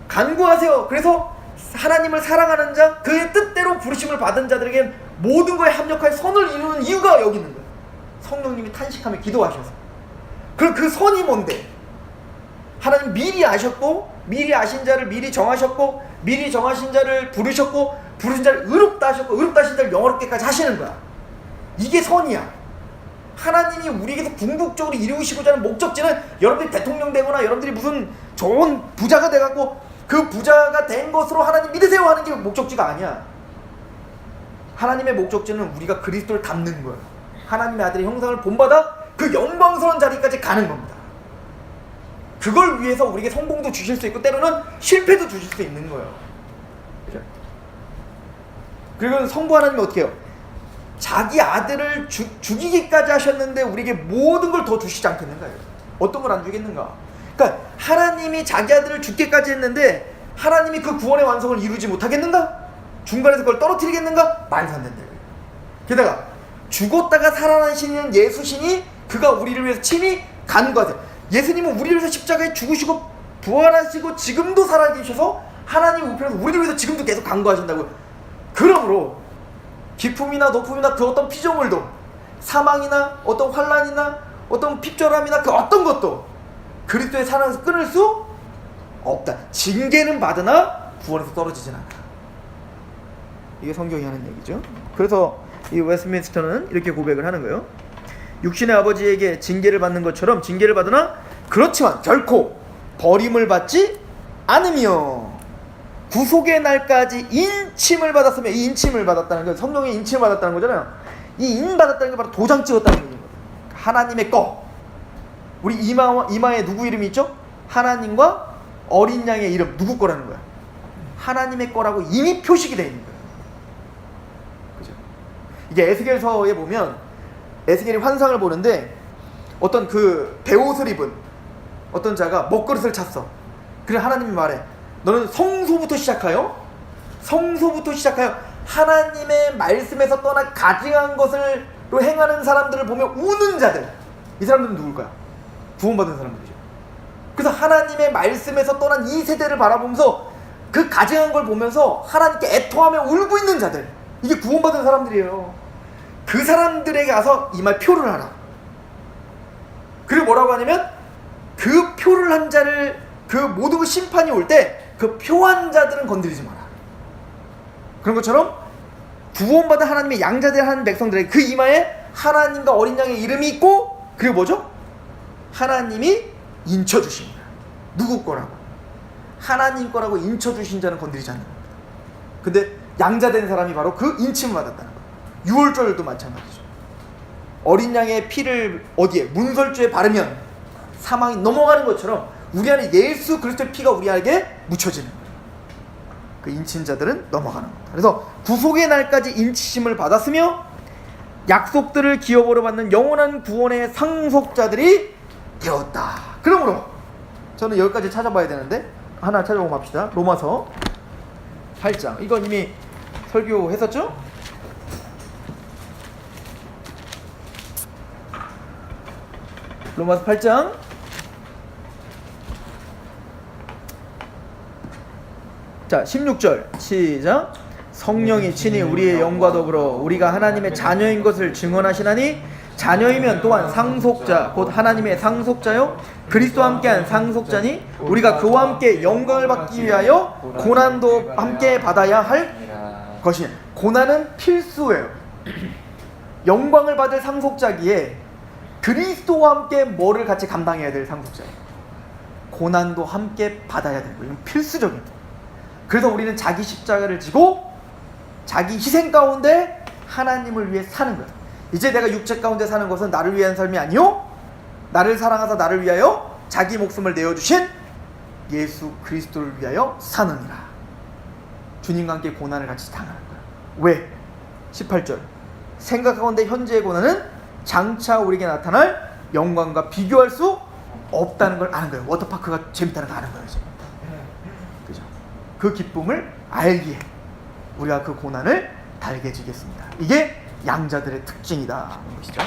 간구하세요. 그래서 하나님을 사랑하는 자, 그의 뜻대로 부르심을 받은 자들에게 모든 거에 합력하여 선을 이루는 이유가 여기 있는 거예요. 성령님이 탄식하며 기도하셔서. 그럼 그 선이 뭔데? 하나님 미리 아셨고, 미리 아신 자를 미리 정하셨고, 미리 정하신 자를 부르셨고, 부르신 자를 의롭다 하셨고 의롭다 하신 자를 영어롭게까지 하시는 거야. 이게 선이야. 하나님이 우리에게서 궁극적으로 이루시고자 하는 목적지는 여러분들이 대통령 되거나 여러분들이 무슨 좋은 부자가 돼갖고 그 부자가 된 것으로 하나님 믿으세요 하는 게 목적지가 아니야. 하나님의 목적지는 우리가 그리스도를 닮는 거예요. 하나님의 아들의 형상을 본받아 그 영광스러운 자리까지 가는 겁니다. 그걸 위해서 우리에게 성공도 주실 수 있고 때로는 실패도 주실 수 있는 거예요. 그죠? 그리고 성부 하나님이 어떻게 해요? 자기 아들을 죽이기까지 하셨는데 우리에게 모든 걸 더 주시지 않겠는가요? 어떤 걸 안 주겠는가? 그러니까 하나님이 자기 아들을 죽게까지 했는데 하나님이 그 구원의 완성을 이루지 못하겠는가? 중간에서 그걸 떨어뜨리겠는가? 말도 안 된다. 게다가 죽었다가 살아나시는 예수신이 그가 우리를 위해서 친히 간구하세요. 예수님은 우리를 위해서 십자가에 죽으시고 부활하시고 지금도 살아계셔서 하나님 우편에서 우리를 위해서 지금도 계속 간구하신다고요. 그러므로 기품이나 높음이나 그 어떤 피조물도 사망이나 어떤 환난이나 어떤 핍절함이나 그 어떤 것도 그리스도의 사랑에서 끊을 수 없다. 징계는 받으나 구원에서 떨어지진 않아. 이게 성경이 하는 얘기죠. 그래서 이 웨스트민스터는 이렇게 고백을 하는 거예요. 육신의 아버지에게 징계를 받는 것처럼 징계를 받으나 그렇지만 결코 버림을 받지 않으며 구속의 날까지 인침을 받았으며, 이 인침을 받았다는 건 성령의 인침을 받았다는 거잖아요. 이 받았다는 게 바로 도장 찍었다는 얘기인 거예요. 하나님의 거. 우리 이마에 누구 이름이 있죠? 하나님과 어린 양의 이름. 누구 거라는 거야? 하나님의 거라고 이미 표식이 되어 있는 거예요. 그죠? 이게 에스겔서에 보면 에스겔이 환상을 보는데 어떤 그 베옷을 입은 어떤 자가 먹그릇을 찼어. 그래 하나님이 말해. 너는 성소부터 시작하여 하나님의 말씀에서 떠나 가증한 것을 행하는 사람들을 보면 우는 자들. 이 사람들은 누굴까요? 구원받은 사람들이죠. 그래서 하나님의 말씀에서 떠난 이 세대를 바라보면서 그 가증한 걸 보면서 하나님께 애통하며 울고 있는 자들. 이게 구원받은 사람들이에요. 그 사람들에게 가서 이 말 표를 하라. 그리고 뭐라고 하냐면 그 표를 한 자를, 그 모든 그 심판이 올 때 그 표한 자들은 건드리지 마라. 그런 것처럼 구원받은 하나님의 양자들 하는 백성들에게 그 이마에 하나님과 어린 양의 이름이 있고, 그리고 뭐죠? 하나님이 인쳐주십니다. 누구 거라고? 하나님 거라고 인쳐주신 자는 건드리지 않는 겁니다. 근데 양자된 사람이 바로 그 인침을 받았다는 거예요. 유월절도 마찬가지죠. 어린 양의 피를 어디에? 문설주에 바르면 사망이 넘어가는 것처럼 우리 안에 예수 그리스도의 피가 우리에게 묻혀지는 거예요. 그 인친 자들은 넘어가는 겁니다. 그래서 구속의 날까지 인치심을 받았으며 약속들을 기업으로 받는 영원한 구원의 상속자들이 되었다. 그러므로 저는 여기까지 찾아봐야 되는데 하나 찾아보고 맙시다. 로마서 8장. 이건 이미 설교했었죠? 로마서 8장 자 16절 시작. 성령이 친히 우리의 영과 더불어 우리가 하나님의 자녀인 것을 증언하시나니 자녀이면 또한 상속자 곧 하나님의 상속자요 그리스도와 함께한 상속자니 우리가 그와 함께 영광을 받기 위하여 고난도 함께 받아야 할 것이니. 고난은 필수예요. 영광을 받을 상속자기에 그리스도와 함께 뭐를 같이 감당해야 될 상속자예요. 고난도 함께 받아야 되고 이건 필수적입니다. 그래서 우리는 자기 십자가를 지고 자기 희생 가운데 하나님을 위해 사는 거예요. 이제 내가 육체 가운데 사는 것은 나를 위한 삶이 아니요 나를 사랑하사 나를 위하여 자기 목숨을 내어주신 예수 그리스도를 위하여 사느니라. 주님과 함께 고난을 같이 당하는 거예요. 왜? 18절 생각 가운데 현재의 고난은 장차 우리에게 나타날 영광과 비교할 수 없다는 걸 아는 거예요. 워터파크가 재밌다는 걸 아는 거예요. 지금. 그죠? 그 기쁨을 알기에 우리가 그 고난을 달게 지겠습니다. 이게 양자들의 특징이다 하는 것이죠.